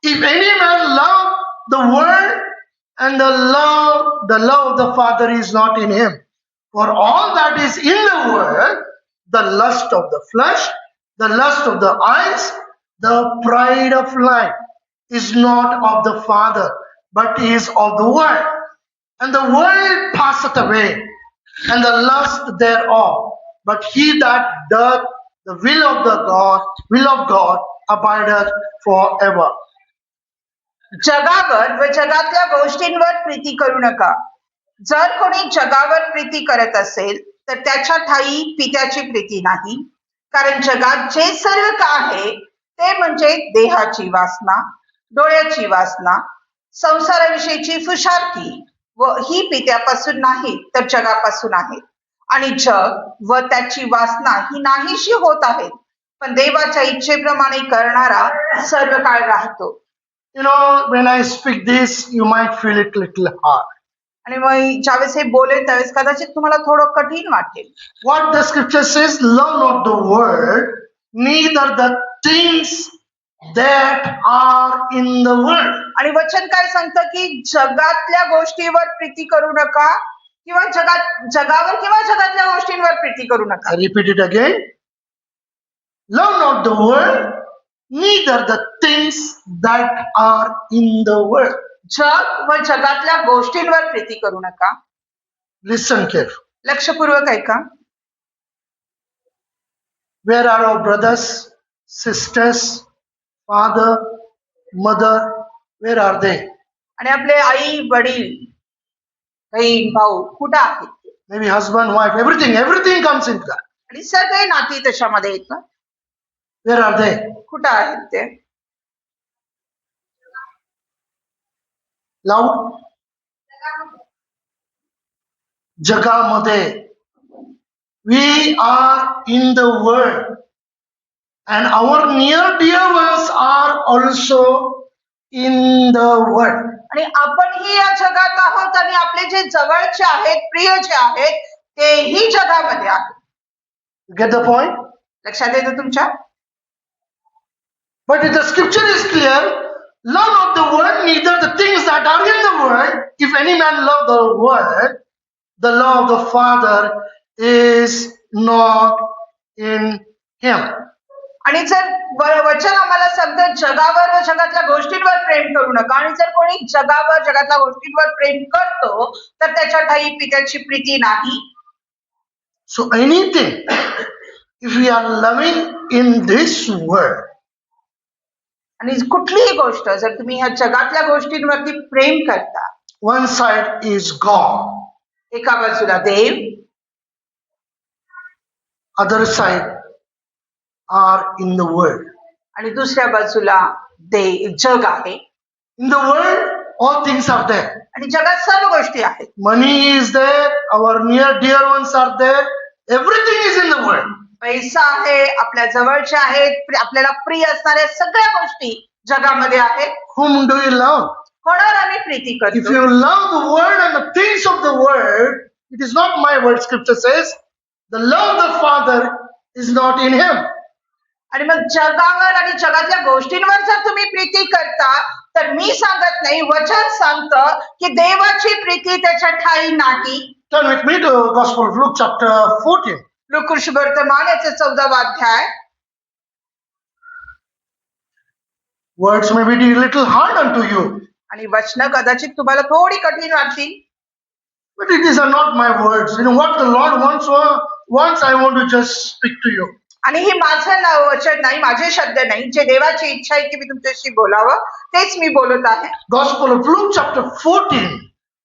If any man love the world, and the love of the Father is not in him. For all that is in the world, the lust of the flesh, the lust of the eyes, the pride of life, is not of the Father, but is of the world. And the world passeth away, and the lust thereof. But he that doth the will of God abideth forever. जगावर व जगातल्या गोष्टींवर प्रीती करू नका. जर कोणी जगावर प्रीती करत असेल तर त्याच्या ठायी पित्याची प्रीती नाही. कारण जगात जे सर्व का आहे ते म्हणजे देहाची वासना, डोळ्याची वासना, संसाराविषयीची फुशारकी व ही पित्यापासून नाही तर जगापासून आहे. आणि जग व त्याची वासना ही नाहीशी होत आहेत, पण देवाच्या इच्छेप्रमाणे करणारा सर्व काळ राहतो. You know, when I speak this, you might feel it little hard. आणि मग ज्यावेळेस हे बोलेल त्यावेळेस कदाचित तुम्हाला थोडं कठीण वाटेल. What the scripture says, love not the world, neither the things that are in the world. आणि वचन काय सांगतं की जगातल्या गोष्टीवर प्रीती करू नका किंवा जगावर किंवा जगातल्या गोष्टींवर प्रीती करू नका. I repeat it again. Love not the world, neither the things that are in the world. जग व जगातल्या गोष्टींवर प्रीती करू नका. Listen carefully. लक्षपूर्वक ऐका. Where are our brothers, sisters, father, mother? Where are they? आणि आपले आई वडील बहीण भाऊ कुठं आहेत? Maybe husband, wife, everything comes into that. आणि सगळे नाती त्याच्यामध्ये येतात. Where are they? कुठं आहेत ते? Loud. जगामध्ये. We are in the world, and our near dear ones are also in the world. आणि आपणही या जगात आहोत आणि आपले जे जवळचे आहेत, प्रिय जे आहेत तेही जगामध्ये आहेत. Get the point? लक्षात येतं तुमच्या? But if the scripture is clear, love not the world, neither the things that are in the world. If any man love the world, the love of the Father is not in him. आणि जर वचन आम्हाला सांगतं जगावर व जगातल्या गोष्टींवर प्रेम करू नका. आणि जर कोणी जगावर जगातल्या गोष्टींवर प्रेम करतो तर त्याच्या ठायी पित्याची प्रीती नाही. So anything, if we are loving in this world, आणि कुठलीही गोष्ट जर तुम्ही ह्या जगातल्या गोष्टींवरती प्रेम करता, one side is God, एका बाजूला देव, other side are in the world. आणि दुसऱ्या बाजूला जग आहे. In the world, all things are there. आणि जगात सर्व गोष्टी आहेत. Money is there, our near dear ones are there, everything is in the world. पैसा आहे, आपल्या जवळच्या आहेत, आपल्याला प्रिय असणाऱ्या सगळ्या गोष्टी जगामध्ये आहेत. Whom do you love? कोणावर आम्ही प्रीती If करतो? you love the world and the things of the world, it is not my word, scripture says, the love of the Father is not in him. आणि मग जगावर आणि जगातल्या गोष्टींवर जर तुम्ही प्रीती करता तर मी सांगत नाही, वचन सांगतं की देवाची प्रीती त्याच्या ठायी नाही. Turn with me to Gospel of Luke chapter 14. लूका वर्तमान याचा 14वा अध्याय. Words may be a little hard unto you, आणि वचन कदाचित तुम्हाला थोडी कठीण वाटतील, but it is not my words. You know what the Lord wants, I want to just speak to you. आणि हे माझं वचन नाही, माझे शब्द नाही, जे देवाची इच्छा आहे की मी तुमच्याशी बोलावं तेच मी बोलत आहे. Gospel of Luke chapter 14,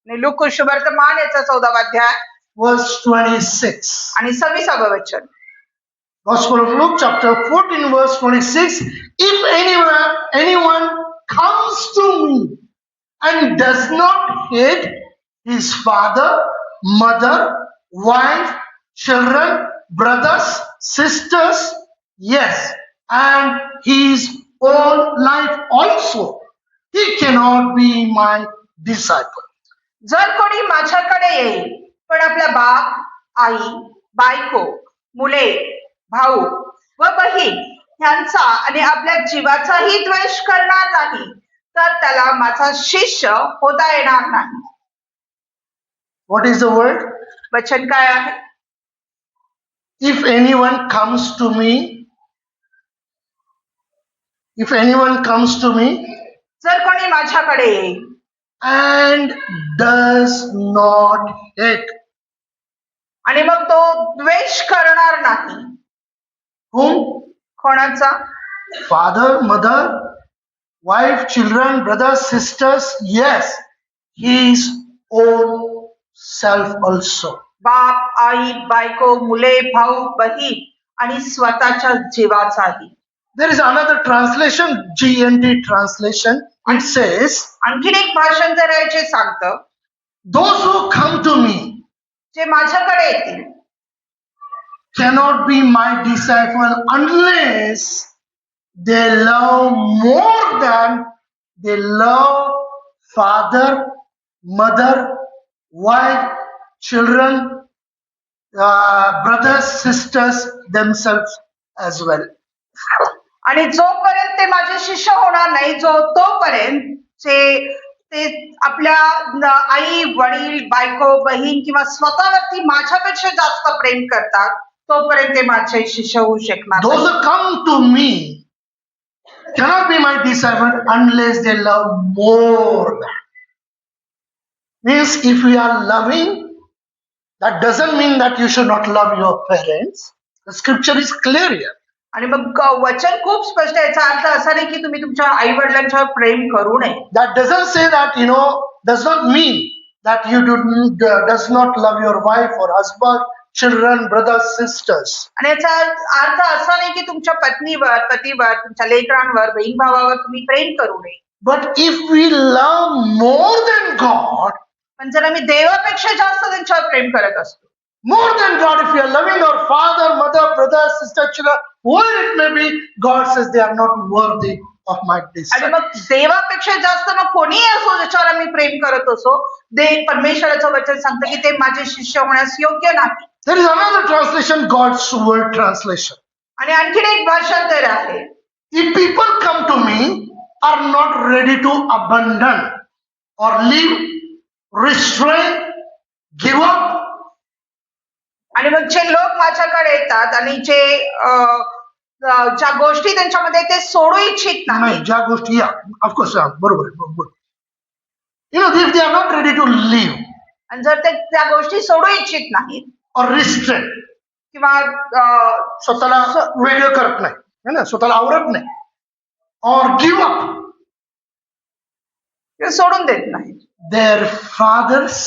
आणि लूका वर्तमान याचा 14वा अध्याय verse 26. आणि 26वे वचन. Gospel of Luke chapter 14 verse 26. If anyone comes to me and does not hate his father, mother, wife, children, brothers, sisters, yes, and his own life also, he cannot be my disciple. जर कोणी माझ्याकडे येईल पण आपला बाप, आई, बायको, मुले, भाऊ व बहीण यांचा आणि आपल्या जीवाचाही द्वेष करणार नाही तर त्याला माझा शिष्य होता येणार नाही. What is the word? वचन काय आहे? If anyone comes to me, जर कोणी माझ्याकडे येईल and does not hate. आणि मग तो द्वेष करणार नाही. Whom? कोणाचा? Father, mother, wife, children, brothers, sisters. Yes, his own self also. बाप, आई, बायको, मुले, भाऊ, बहीण आणि स्वतःच्या जीवाचाही. There is another translation, GNT translation. It says, आणखीन एक भाषांतर आहे जे सांगतं, those who come to me जे माझ्याकडे येतील cannot be my disciple unless they love more than they love father, mother, wife, children, brothers, sisters, themselves as well. आणि जोपर्यंत ते माझे शिष्य होणार नाही तोपर्यंत ते आपल्या आई, वडील, बायको, बहीण किंवा स्वतःवरती माझ्यापेक्षा जास्त प्रेम करतात तोपर्यंत ते माझे शिष्य होऊ शकणार Those नाही. who come to me cannot be my disciple unless they love more than. Means if we are loving, that doesn't mean that you should not love your parents. The scripture is clear here. आणि मग वचन खूप स्पष्ट आहे. याचा अर्थ असा नाही की तुम्ही तुमच्या आई वडिलांच्यावर प्रेम करू नये. That doesn't say that, does not mean that you does not love your wife or husband, children, brothers, sisters. आणि याचा अर्थ असा नाही की तुमच्या पत्नीवर, पतीवर, तुमच्या लेकरांवर, बहीण भावावर तुम्ही प्रेम करू नये. But if we love more than God, पण जर आम्ही देवापेक्षा जास्त त्यांच्यावर प्रेम करत असतो, more than God, if we are loving our father, mother, brother, sister, children, whoever it may be, God says they are not worthy of my आणि disciple. मग देवापेक्षा जास्त मग कोणीही असो ज्याच्यावर आम्ही प्रेम करत असो, परमेश्वराचं वचन सांगतं की ते माझे शिष्य होण्यास योग्य नाही. There is another translation, God's word translation. आणि आणखीन एक भाषांतर आहे, If people come to me are not ready to abandon or leave, restrain, give up, आणि मग जे लोक माझ्याकडे येतात आणि जे ज्या गोष्टी त्यांच्यामध्ये ते सोडू इच्छित नाही, नाही, ज्या गोष्टी, of course, बरोबर आहे, बरोबर. If they are not ready to leave आणि जर ते त्या गोष्टी सोडू इच्छित नाहीत or restrain, किंवा स्वतःला वेगळं करत नाही, है ना, स्वतःला आवरत नाही, or give up, सोडून देत नाही, their fathers,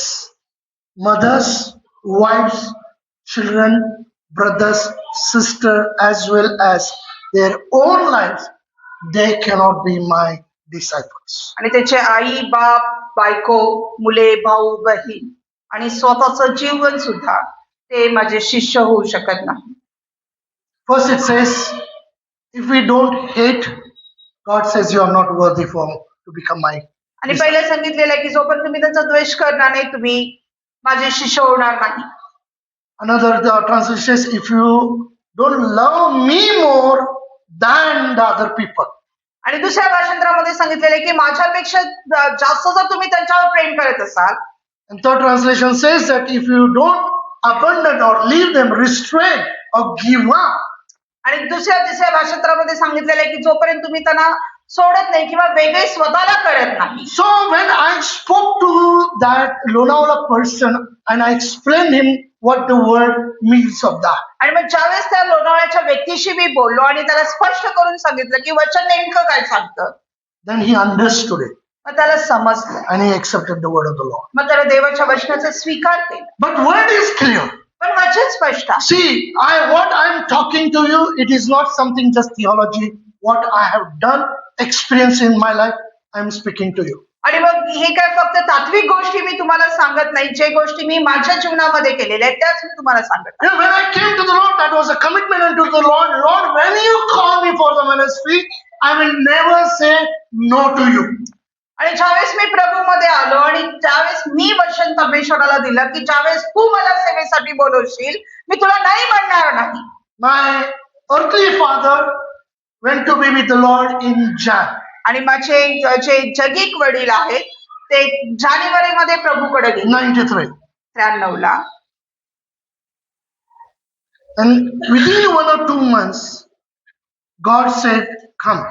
mothers, wives, children, brothers, sister, as well as their own lives, they cannot be my disciples. आणि त्याचे आई, बाप, बायको, मुले, भाऊ, बहीण आणि स्वतःचं जीवन सुद्धा ते माझे शिष्य होऊ शकत नाही. First it says, if we don't hate, God says you are not worthy to become my आणि disciple. पहिलं सांगितलेलं आहे की जोपर्यंत तुम्ही त्यांचा द्वेष करणार नाही तुम्ही माझे शिष्य होणार नाही. Another translation says, if you don't love me more than the other people. आणि दुसऱ्या भाषांतरामध्ये सांगितलेलं आहे की माझ्यापेक्षा जास्त जर तुम्ही त्यांच्यावर प्रेम करत असाल. And third translation says that if you don't abandon or leave them, restrain or give up. आणि तिसऱ्या भाषांतरामध्ये सांगितलेलं आहे की जोपर्यंत तुम्ही त्यांना सोडत नाही किंवा वेगळे स्वतःला करत नाही. So when I spoke to that Lonavala person and I explained him what the word means of that. आणि मग ज्यावेळेस त्या लोणावळ्याच्या व्यक्तीशी मी बोललो आणि त्याला स्पष्ट करून सांगितलं की वचन नेमकं काय सांगतं, Then he understood it मग त्याला समजलं and he accepted the word of the Lord. मग त्याला देवाच्या वचनाचा स्वीकार केला. But word is clear. पण वचन स्पष्ट आहे. See, what I'm talking to you, it is not something just theology. What I have done, experience in my life, I'm speaking to you. आणि मग हे काय फक्त तात्विक गोष्टी मी तुम्हाला सांगत नाही, जे गोष्टी मी माझ्या जीवनामध्ये केलेल्या आहेत त्याच मी तुम्हाला सांगत आहे. When I came to the Lord, that was a commitment unto the Lord. Lord, when you call me for the ministry, I will never say no to you. आणि ज्यावेळेस मी प्रभूमध्ये आलो आणि ज्यावेळेस मी वचन परमेश्वराला दिलं की ज्यावेळेस तू मला सेवेसाठी बोलवशील मी तुला नाही म्हणणार नाही. My earthly father went to be with the Lord in Jan. आणि माझे जे जगिक वडील आहेत ते जानेवारीमध्ये प्रभूकडे गेले 93. 93 ला. And within 1 or 2 months, God said, come.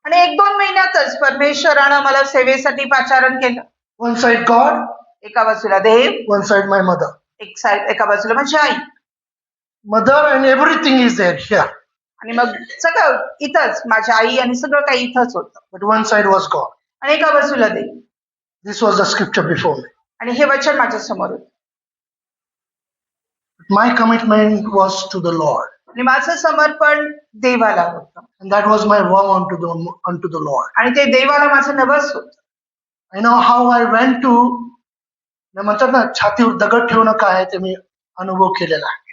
आणि 1-2 महिन्यातच परमेश्वरानं मला सेवेसाठी पाचारण केलं. One side God, एका बाजूला देव, one side my mother. एका बाजूला माझी आई. Mother and everything is there here. आणि मग सगळं इथंच माझ्या आई आणि सगळं काही इथंच होतं. but one side was God. आणि एका बाजूला देव. This was the scripture before me. आणि हे वचन माझ्या समोर होतं. My commitment was to the Lord, आणि माझं समर्पण देवाला होतं. and that was my vow unto the Lord. आणि ते देवाला माझं नवस होतं. I know how I went to, म्हणतात ना छातीवर दगड ठेवणं काय आहे ते मी अनुभव केलेला आहे.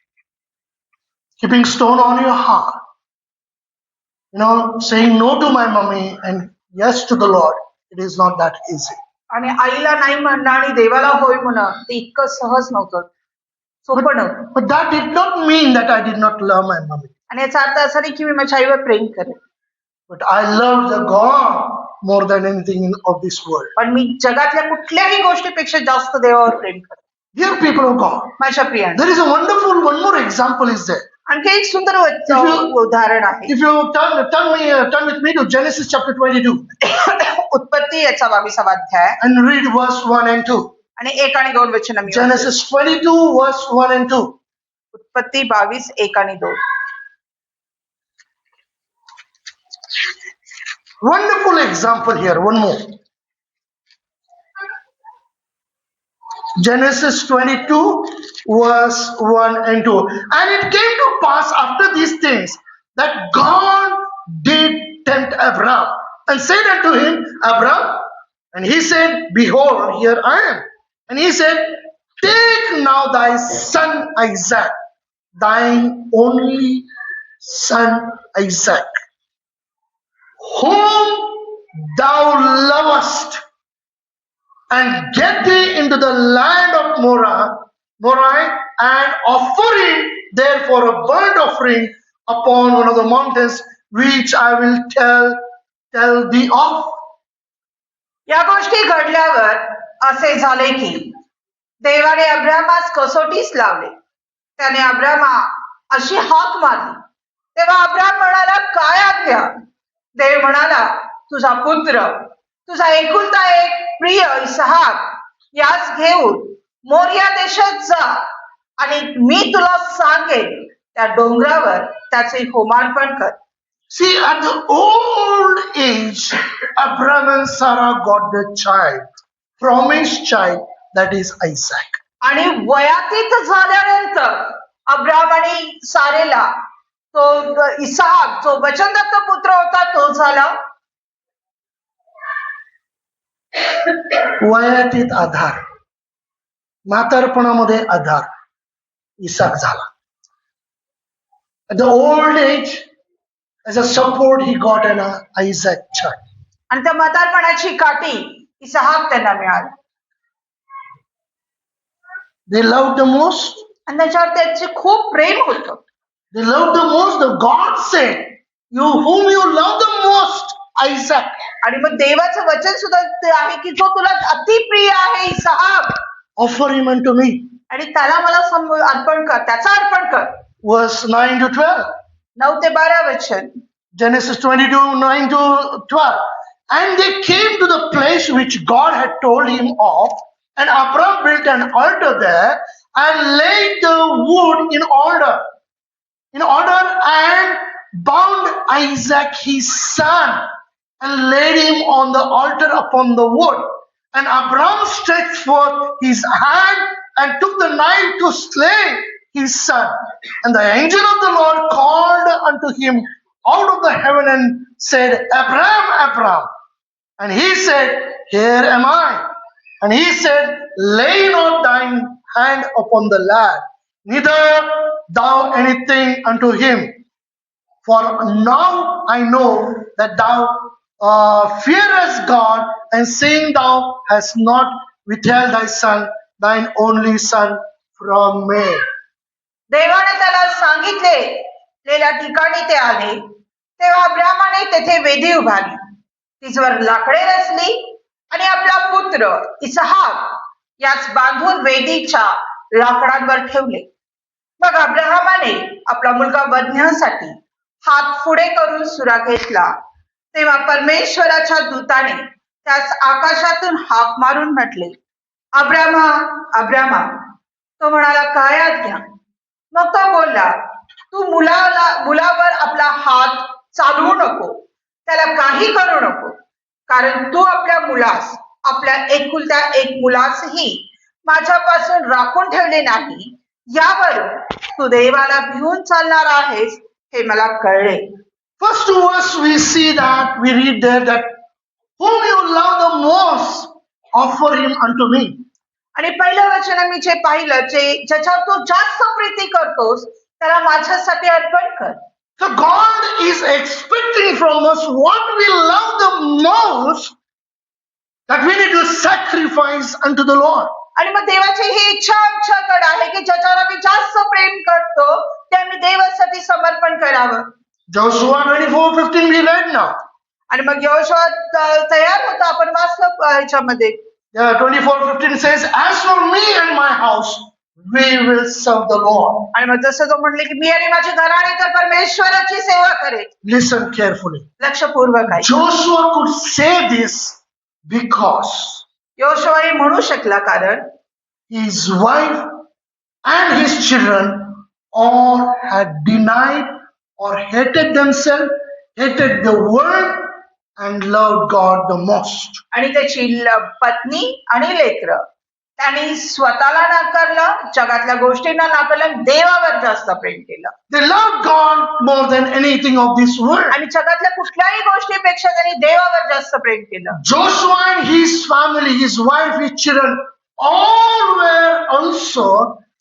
Keeping stone on your heart, saying no to my mommy and yes to the Lord, it is not that easy. आणि आईला नाही म्हणणं आणि देवाला होय म्हणणं ते इतकं सहज नव्हतं, सोपं नव्हतं. But that did not mean that I did not love my mommy. आणि याचा अर्थ असा नाही की मी माझ्या आईवर प्रेम करेन, But I loved the God more than anything of this world. पण मी जगातल्या कुठल्याही गोष्टीपेक्षा जास्त देवावर प्रेम करेन. Dear people of God, माझ्या प्रियांनो, there is a wonderful one more example is there. आणखी एक सुंदर उदाहरण आहे. If you turn with me to Genesis chapter 22 उत्पत्ती याचा 22वा अध्याय and read verse 1 and 2. आणि 1 आणि 2 वचन मी वाचतो. Genesis 22 verse 1 and 2. उत्पत्ती 22 1 आणि 2. Wonderful example here, one more. Genesis 22 verse 1 and 2. And it came to pass after these things that God did tempt Abraham and said unto him, Abraham, and he said, Behold, here I am. And he said, Take now thy son Isaac, thine only son Isaac, whom thou lovest, and get thee into the land of Moriah, and offer him therefore a burnt offering upon one of the mountains which I will tell thee of. या गोष्टी घडल्यावर असे झाले की देवाने अब्रामास कसोटीस लावले. त्याने अब्रामा अशी हाक मारली तेव्हा अब्राम म्हणाला, काय आज्ञा? देव म्हणाला, तुझा पुत्र, तुझा एकुलता एक प्रिय इसहाक यास घेऊन मोरिया देशात जा आणि मी तुला सांगेन त्या डोंगरावर त्याचे होमार्पण कर. See, at the old age, Abraham and Sarah got the child, promised child, that is Isaac. आणि वयातीत झाल्यानंतर अब्राम आणि सारेला तो इसहाक जो वचनदत्त पुत्र होता तो झाला. वयातीत आधार, म्हातारपणामध्ये आधार इसाक झाला. At the old age, as a support, he got an Isaac child. आणि त्या म्हातारपणाची काठी इसहाक त्यांना मिळाली. They loved the most. आणि त्याच्यावर त्यांचे खूप प्रेम होतं. They loved the most. The God said, "You whom you love the most, Isaac." आणि मग देवाचं वचन सुद्धा ते आहे की जो तुला अतिप्रिय आहे इसहाक, Offer him unto me. आणि त्याला मला अर्पण कर, त्याचा अर्पण कर. Verse 9 to 12. 9 ते 12 वचन. Genesis 22, 9 to 12. And they came to the place which God had told him of, and Abram built an altar there and laid the wood in order, and bound Isaac his son and laid him on the altar upon the wood. And Abram stretched forth his hand and took the knife to slay his son. And the angel of the Lord called unto him out of the heaven and said, Abram, Abram. And he said, Here am I. And he said, Lay not thine hand upon the lad, neither thou anything unto him. For now I know that thou fearest God, and seeing thou hast not withheld thy son, thine only son, from me. देवाने त्याला सांगितलेल्या ठिकाणी ते आले तेव्हा अब्रामाने तेथे वेदी उभारली, तिच्यावर लाकडे रचली आणि आपला पुत्र इसहाक यास बांधून वेदीच्या लाकडांवर ठेवले. मग अब्राहमाने आपला मुलगा वधण्यासाठी हात पुढे करून सुरा घेतला तेव्हा परमेश्वराच्या दूताने त्यास आकाशातून हाक मारून म्हटले, अब्रामा, अब्रामा. तो म्हणाला, काय आज्ञा? मग तो बोलला, तू मुलावर आपला हात चालवू नको, त्याला काही करू नको, कारण तू आपल्या मुलास, आपल्या एकुलत्या एक मुलासही माझ्यापासून राखून ठेवले नाही. यावरून तू देवाला भिवून चालणार आहेस हे मला कळले. First verse we see that we read there that whom you love the most, offer him unto me. आणि पहिलं वचन मी जे पाहिलं, ज्याच्यावर तू जास्त प्रीती करतोस त्याला माझ्यासाठी अर्पण कर. So God is expecting from us what we love the most, that we need to sacrifice unto the Lord. आणि मग देवाची ही इच्छा आमच्याकडे आहे की ज्याच्यावर आम्ही जास्त प्रेम करतो ते आम्ही देवासाठी समर्पण करावं. Joshua 24:15 we read now. आणि मग यहोशुआ तयार होता, आपण वाचलं ह्याच्यामध्ये. 24:15 says, as for me and my house, we will serve the Lord. आणि मग जसं तो म्हणले की मी आणि माझी घराणे तर परमेश्वराची सेवा करेल. Listen carefully. लक्षपूर्वक आहे. Joshua could say this because Yehoshua हे म्हणू शकला कारण his wife and his children all had denied or hated themselves, hated the world, and loved God the most. आणि त्याची पत्नी आणि लेकरं त्यांनी स्वतःला नाकारलं, जगातल्या गोष्टींना नाकारलं, देवावर जास्त प्रेम केलं. They loved God more than anything of this world. आणि जगातल्या कुठल्याही गोष्टीपेक्षा त्यांनी देवावर जास्त प्रेम केलं. Joshua and his family, his wife, his children, all were also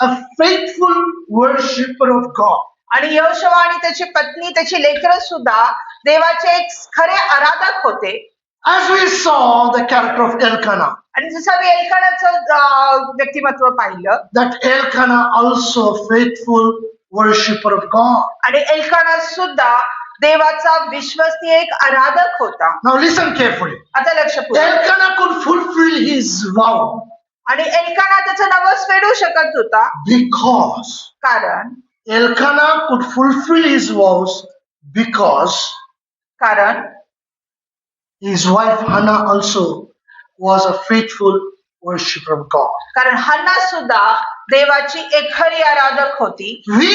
a faithful worshipper of God. आणि यहोशुआ आणि त्याची पत्नी, त्याची लेकरं सुद्धा देवाचे एक खरे आराधक होते. As we saw the character of Elkanah, आणि जसं मी एल्कानाचं व्यक्तिमत्व पाहिलं, that Elkanah also faithful worshipper of God. आणि एल्काना सुद्धा देवाचा विश्वसनीय एक आराधक होता. Now listen carefully. आता लक्ष पुरवा. Elkanah could fulfill his vow आणि एल्काना त्याचं नवस फेडू शकत होता because कारण Elkanah could fulfill his vows because his wife Hannah also was a faithful worshipper of God. कारण हन्ना सुद्धा देवाची एक खरी आराधक होती. We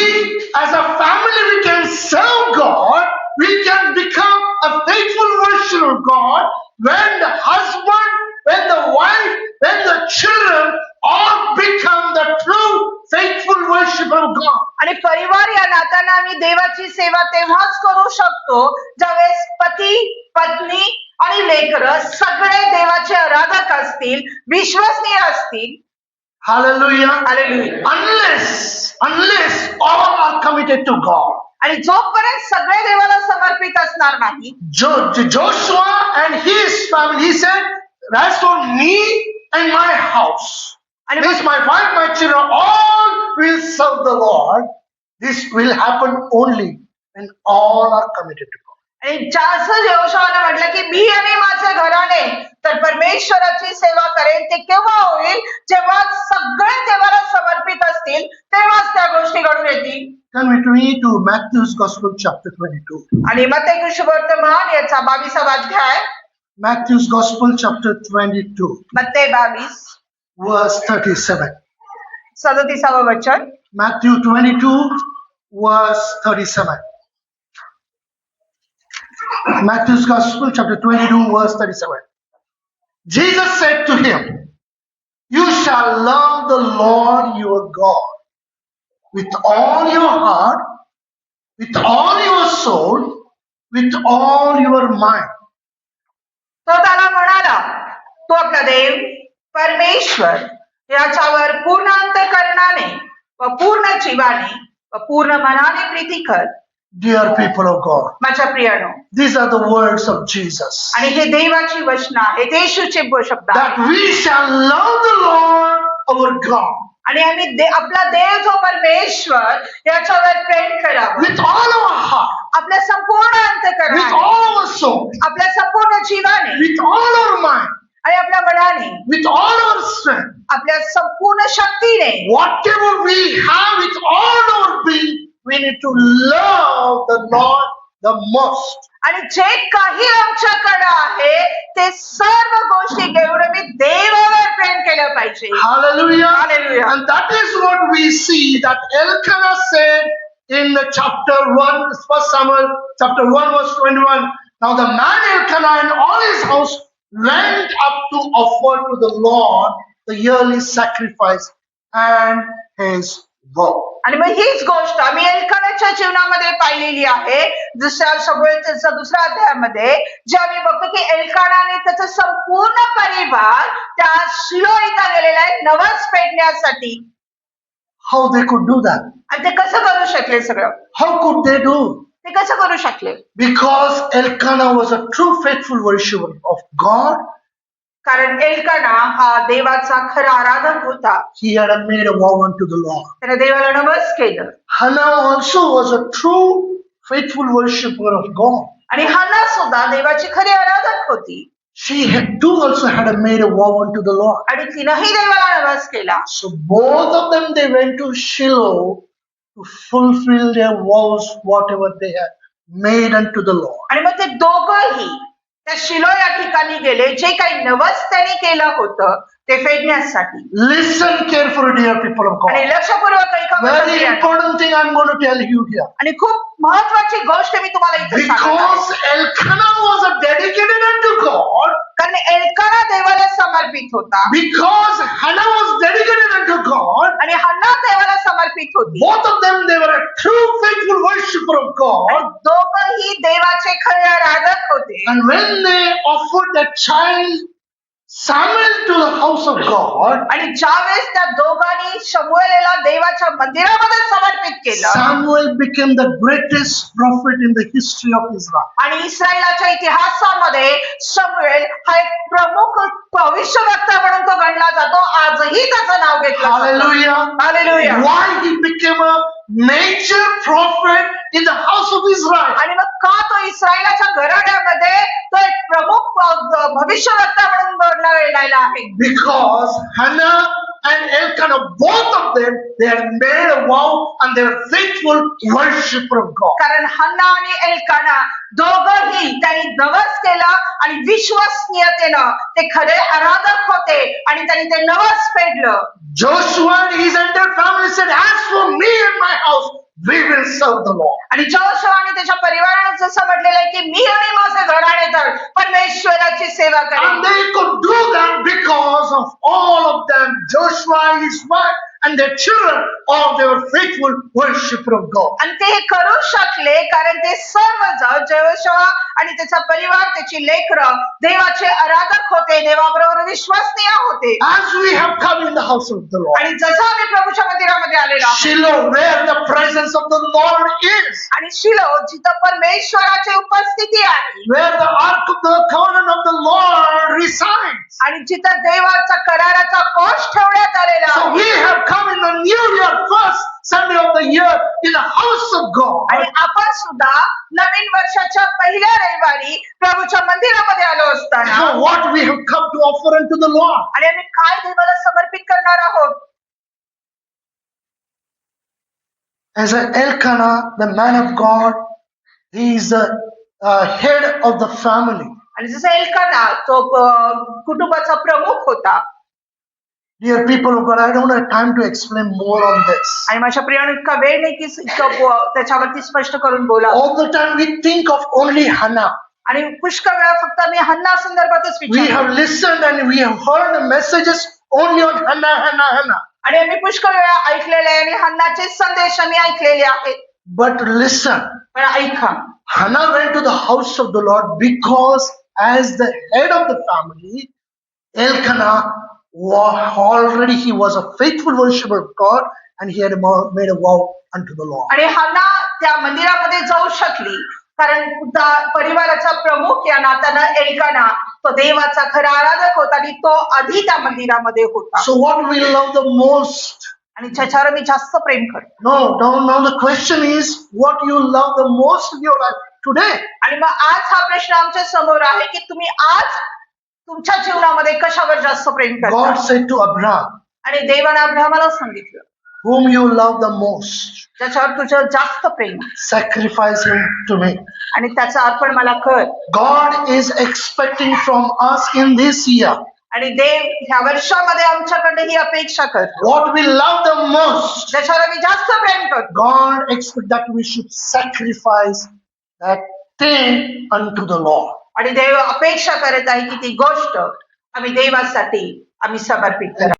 as a family, we can serve God, we can become a faithful worshiper of God when the husband, when the wife, when the children all become the true faithful worshiper of God. आणि परिवार या नात्याने आम्ही देवाची सेवा तेव्हाच करू शकतो ज्यावेळेस पती, पत्नी आणि लेकरं सगळे देवाचे आराधक असतील, विश्वसनीय असतील. Hallelujah. Hallelujah. Unless all are committed to God. आणि जोपर्यंत सगळे देवाला समर्पित असणार नाही. Joshua and his family, he said, as for me and my house, आणि means my wife, my children, all will serve the Lord. This will happen only when all are committed to God. आणि जसं यहोशुआने म्हटलं की मी आणि माझे घराणे तर परमेश्वराची सेवा करेन, ते केव्हा होईल जेव्हा सगळे देवाला समर्पित असतील, तेव्हाच त्या गोष्टी घडून येतील. Turn with me to Matthew's Gospel chapter 22. आणि मत्ती शुभवर्तमान याचा 22वा अध्याय. Matthew's Gospel chapter 22 मत्ती 22 verse 37. 37व वचन. Matthew 22 verse 37. Matthew's Gospel chapter 22 verse 37. Jesus said to him, you shall love the Lord your God with all your heart, with all your soul, with all your mind. तो त्याला म्हणाला, तो आपला देव परमेश्वर याच्यावर पूर्ण अंतःकरणाने व पूर्ण जीवाने व पूर्ण मनाने प्रीती कर. Dear people of God, माझ्या प्रियानो, these are the words of Jesus. आणि हे देवाची वचन आहेत, येशूचे शब्द आहेत. That we shall love the Lord our God. आणि आम्ही आपला देव जो परमेश्वर याच्यावर प्रेम करावं. With all our heart. आपल्या संपूर्ण With अंतःकरणाने. all our soul. आपल्या संपूर्ण जीवाने. With all our mind. आणि आपल्या मनाने. With all our strength. आपल्या संपूर्ण शक्तीने. Whatever we have with all our being, we need to love the Lord the most. आणि जे काही आमच्याकडे आहे ते सर्व गोष्टी घेऊन मी देवावर प्रेम केलं पाहिजे. Hallelujah. Hallelujah. And that is what we see that Elkanah said, in the chapter 1, 1 Samuel chapter 1 verse 21. Now the man Elkanah and all his house went up to offer to the Lord the yearly sacrifice and his vow. आणि मग हीच गोष्ट आम्ही एल्कानाच्या जीवनामध्ये पाहिलेली आहे. दुसऱ्या शमूएलच्या दुसऱ्या अध्यायामध्ये जे आम्ही बघतो की एल्कानाने त्याचा संपूर्ण परिवार त्या शिलो इथं गेलेला आहे नवस पेटण्यासाठी. How they could do that? आणि ते कसं करू शकले सगळं? How could they do? ते कसं करू शकले? Because Elkanah was a true faithful worshipper of God. कारण एल्काना हा देवाचा खरा आराधक होता. He had made a vow unto the Lord. त्याने देवाला नमस केलं. Hannah also was a true faithful worshipper of God. आणि हन्ना सुद्धा देवाची खरी आराधक होती. She too also had made a vow unto the Lord. आणि तिनंही देवाला नमस केला. So both of them, they went to Shiloh to fulfill their vows, whatever they had made unto the Lord. आणि मग ते दोघंही त्या शिलो या ठिकाणी गेले जे काही नवस त्यांनी केलं होतं ते फेडण्यासाठी. Listen carefully, dear people of आणि God. लक्षपूर्वक ऐका Very प्रियांनो. important thing I'm going to tell you here. आणि खूप महत्वाची गोष्ट मी तुम्हाला इथे सांगणार आहे. Because Elkanah was a dedicated unto God. कारण एल्काना देवाला समर्पित होता. Because Hannah was dedicated unto God. आणि हन्ना देवाला समर्पित होती. Both of them, they were a true faithful worshipper of God. दोघंही देवाचे खरे आराधक होते. And when they offered that child Samuel to the house of God, आणि ज्यावेळेस त्या दोघांनी शमूएलला देवाच्या मंदिरामध्ये समर्पित केलं Samuel became the greatest prophet in the history of Israel. आणि इस्रायलाच्या इतिहासामध्ये शमूएल हा एक प्रमुख भविष्यवक्ता म्हणून तो गणला जातो. आजही त्याचं नाव घेतलं जातं. Hallelujah. Hallelujah. Why he became a major prophet in the house of Israel? आणि मग का तो इस्रायलाच्या घराण्यामध्ये तो एक प्रमुख भविष्यवक्ता म्हणून गणला गेलेला आहे? Because Hannah and Elkanah, both of them, they had made a vow and they were faithful worshipper of God. कारण हन्ना आणि एल्काना दोघंही त्यांनी नवस केला आणि विश्वसनीयतेनं ते खरे आराधक होते आणि त्यांनी ते नवस फेडलं. Joshua and his entire family said, as for me and my house, we will serve the Lord. आणि जोशुआ आणि त्याच्या परिवाराने जसं म्हटलेलं आहे की मी आणि माझे घराणे तर परमेश्वराची सेवा And करेन. they could do that because of all of them, Joshua, his wife, and their children, all they were faithful worshipper of God. आणि ते हे करू शकले कारण ते सर्वजण जोशुआ आणि त्याचा परिवार त्याची लेकरं देवाचे आराधक होते, देवाबरोबर विश्वसनीय होते. As we have come in the house of the Lord, आणि जसं आम्ही प्रभूच्या मंदिरामध्ये आलेलो आहोत Shiloh, where the presence of the Lord is, आणि शिलो जिथं परमेश्वराची उपस्थिती आहे where the ark of the covenant of the Lord resides. आणि जिथं देवाचा कराराचा कोष ठेवण्यात आलेला So we आहे have come in the new year, first Sunday of the year, in the house of God. आणि आपण सुद्धा नवीन वर्षाच्या पहिल्या रविवारी प्रभूच्या मंदिरामध्ये आलो असताना So what we have come to offer unto the Lord. आणि आम्ही काय देवाला समर्पित करणार आहोत? As an Elkanah, the man of God, he is the head of the family. आणि जसं एल्काना तो कुटुंबाचा प्रमुख होता. Dear people of God, I don't have time to explain more on this. आणि माझ्या प्रियाने इतका वेळ नाही की त्याच्यावरती स्पष्ट करून बोला. All the time we think of only Hannah. आणि पुष्कळ वेळा फक्त आम्ही हन्ना संदर्भातच We विचार have listened and we have heard the messages only on Hannah, Hannah, Hannah. आणि आम्ही पुष्कळ वेळा ऐकलेले आहे आणि हन्नाचे संदेश आम्ही ऐकलेले आहेत. But listen, पण ऐका, Hannah went to the house of the Lord because as the head of the family, Elkanah already he was a faithful worshipper of God and he had made a vow unto the Lord. आणि हन्ना त्या मंदिरामध्ये जाऊ शकली कारण परिवाराचा प्रमुख या नात्यानं एल्काना तो देवाचा खरा आराधक होता आणि तो आधी त्या मंदिरामध्ये होता. So what we love the most? आणि ज्याच्यावर मी जास्त प्रेम करतो. Now the question is what you love the most in your life today. आणि मग आज हा प्रश्न आमच्या समोर आहे की तुम्ही आज तुमच्या जीवनामध्ये कशावर जास्त प्रेम करता? God said to Abraham, आणि देवाने अब्राहमाला सांगितलं whom you love the most, ज्याच्यावर तुझं जास्त प्रेम sacrifice him to me. आणि त्याचं अर्पण मला कर. God is expecting from us in this year आणि देव ह्या वर्षामध्ये आमच्याकडे ही अपेक्षा करतो. What we love the most, ज्याच्यावर आम्ही जास्त प्रेम करतो, God expects that we should sacrifice that thing unto the Lord. आणि देव अपेक्षा करत आहे की ती गोष्ट आम्ही देवासाठी आम्ही समर्पित करावी.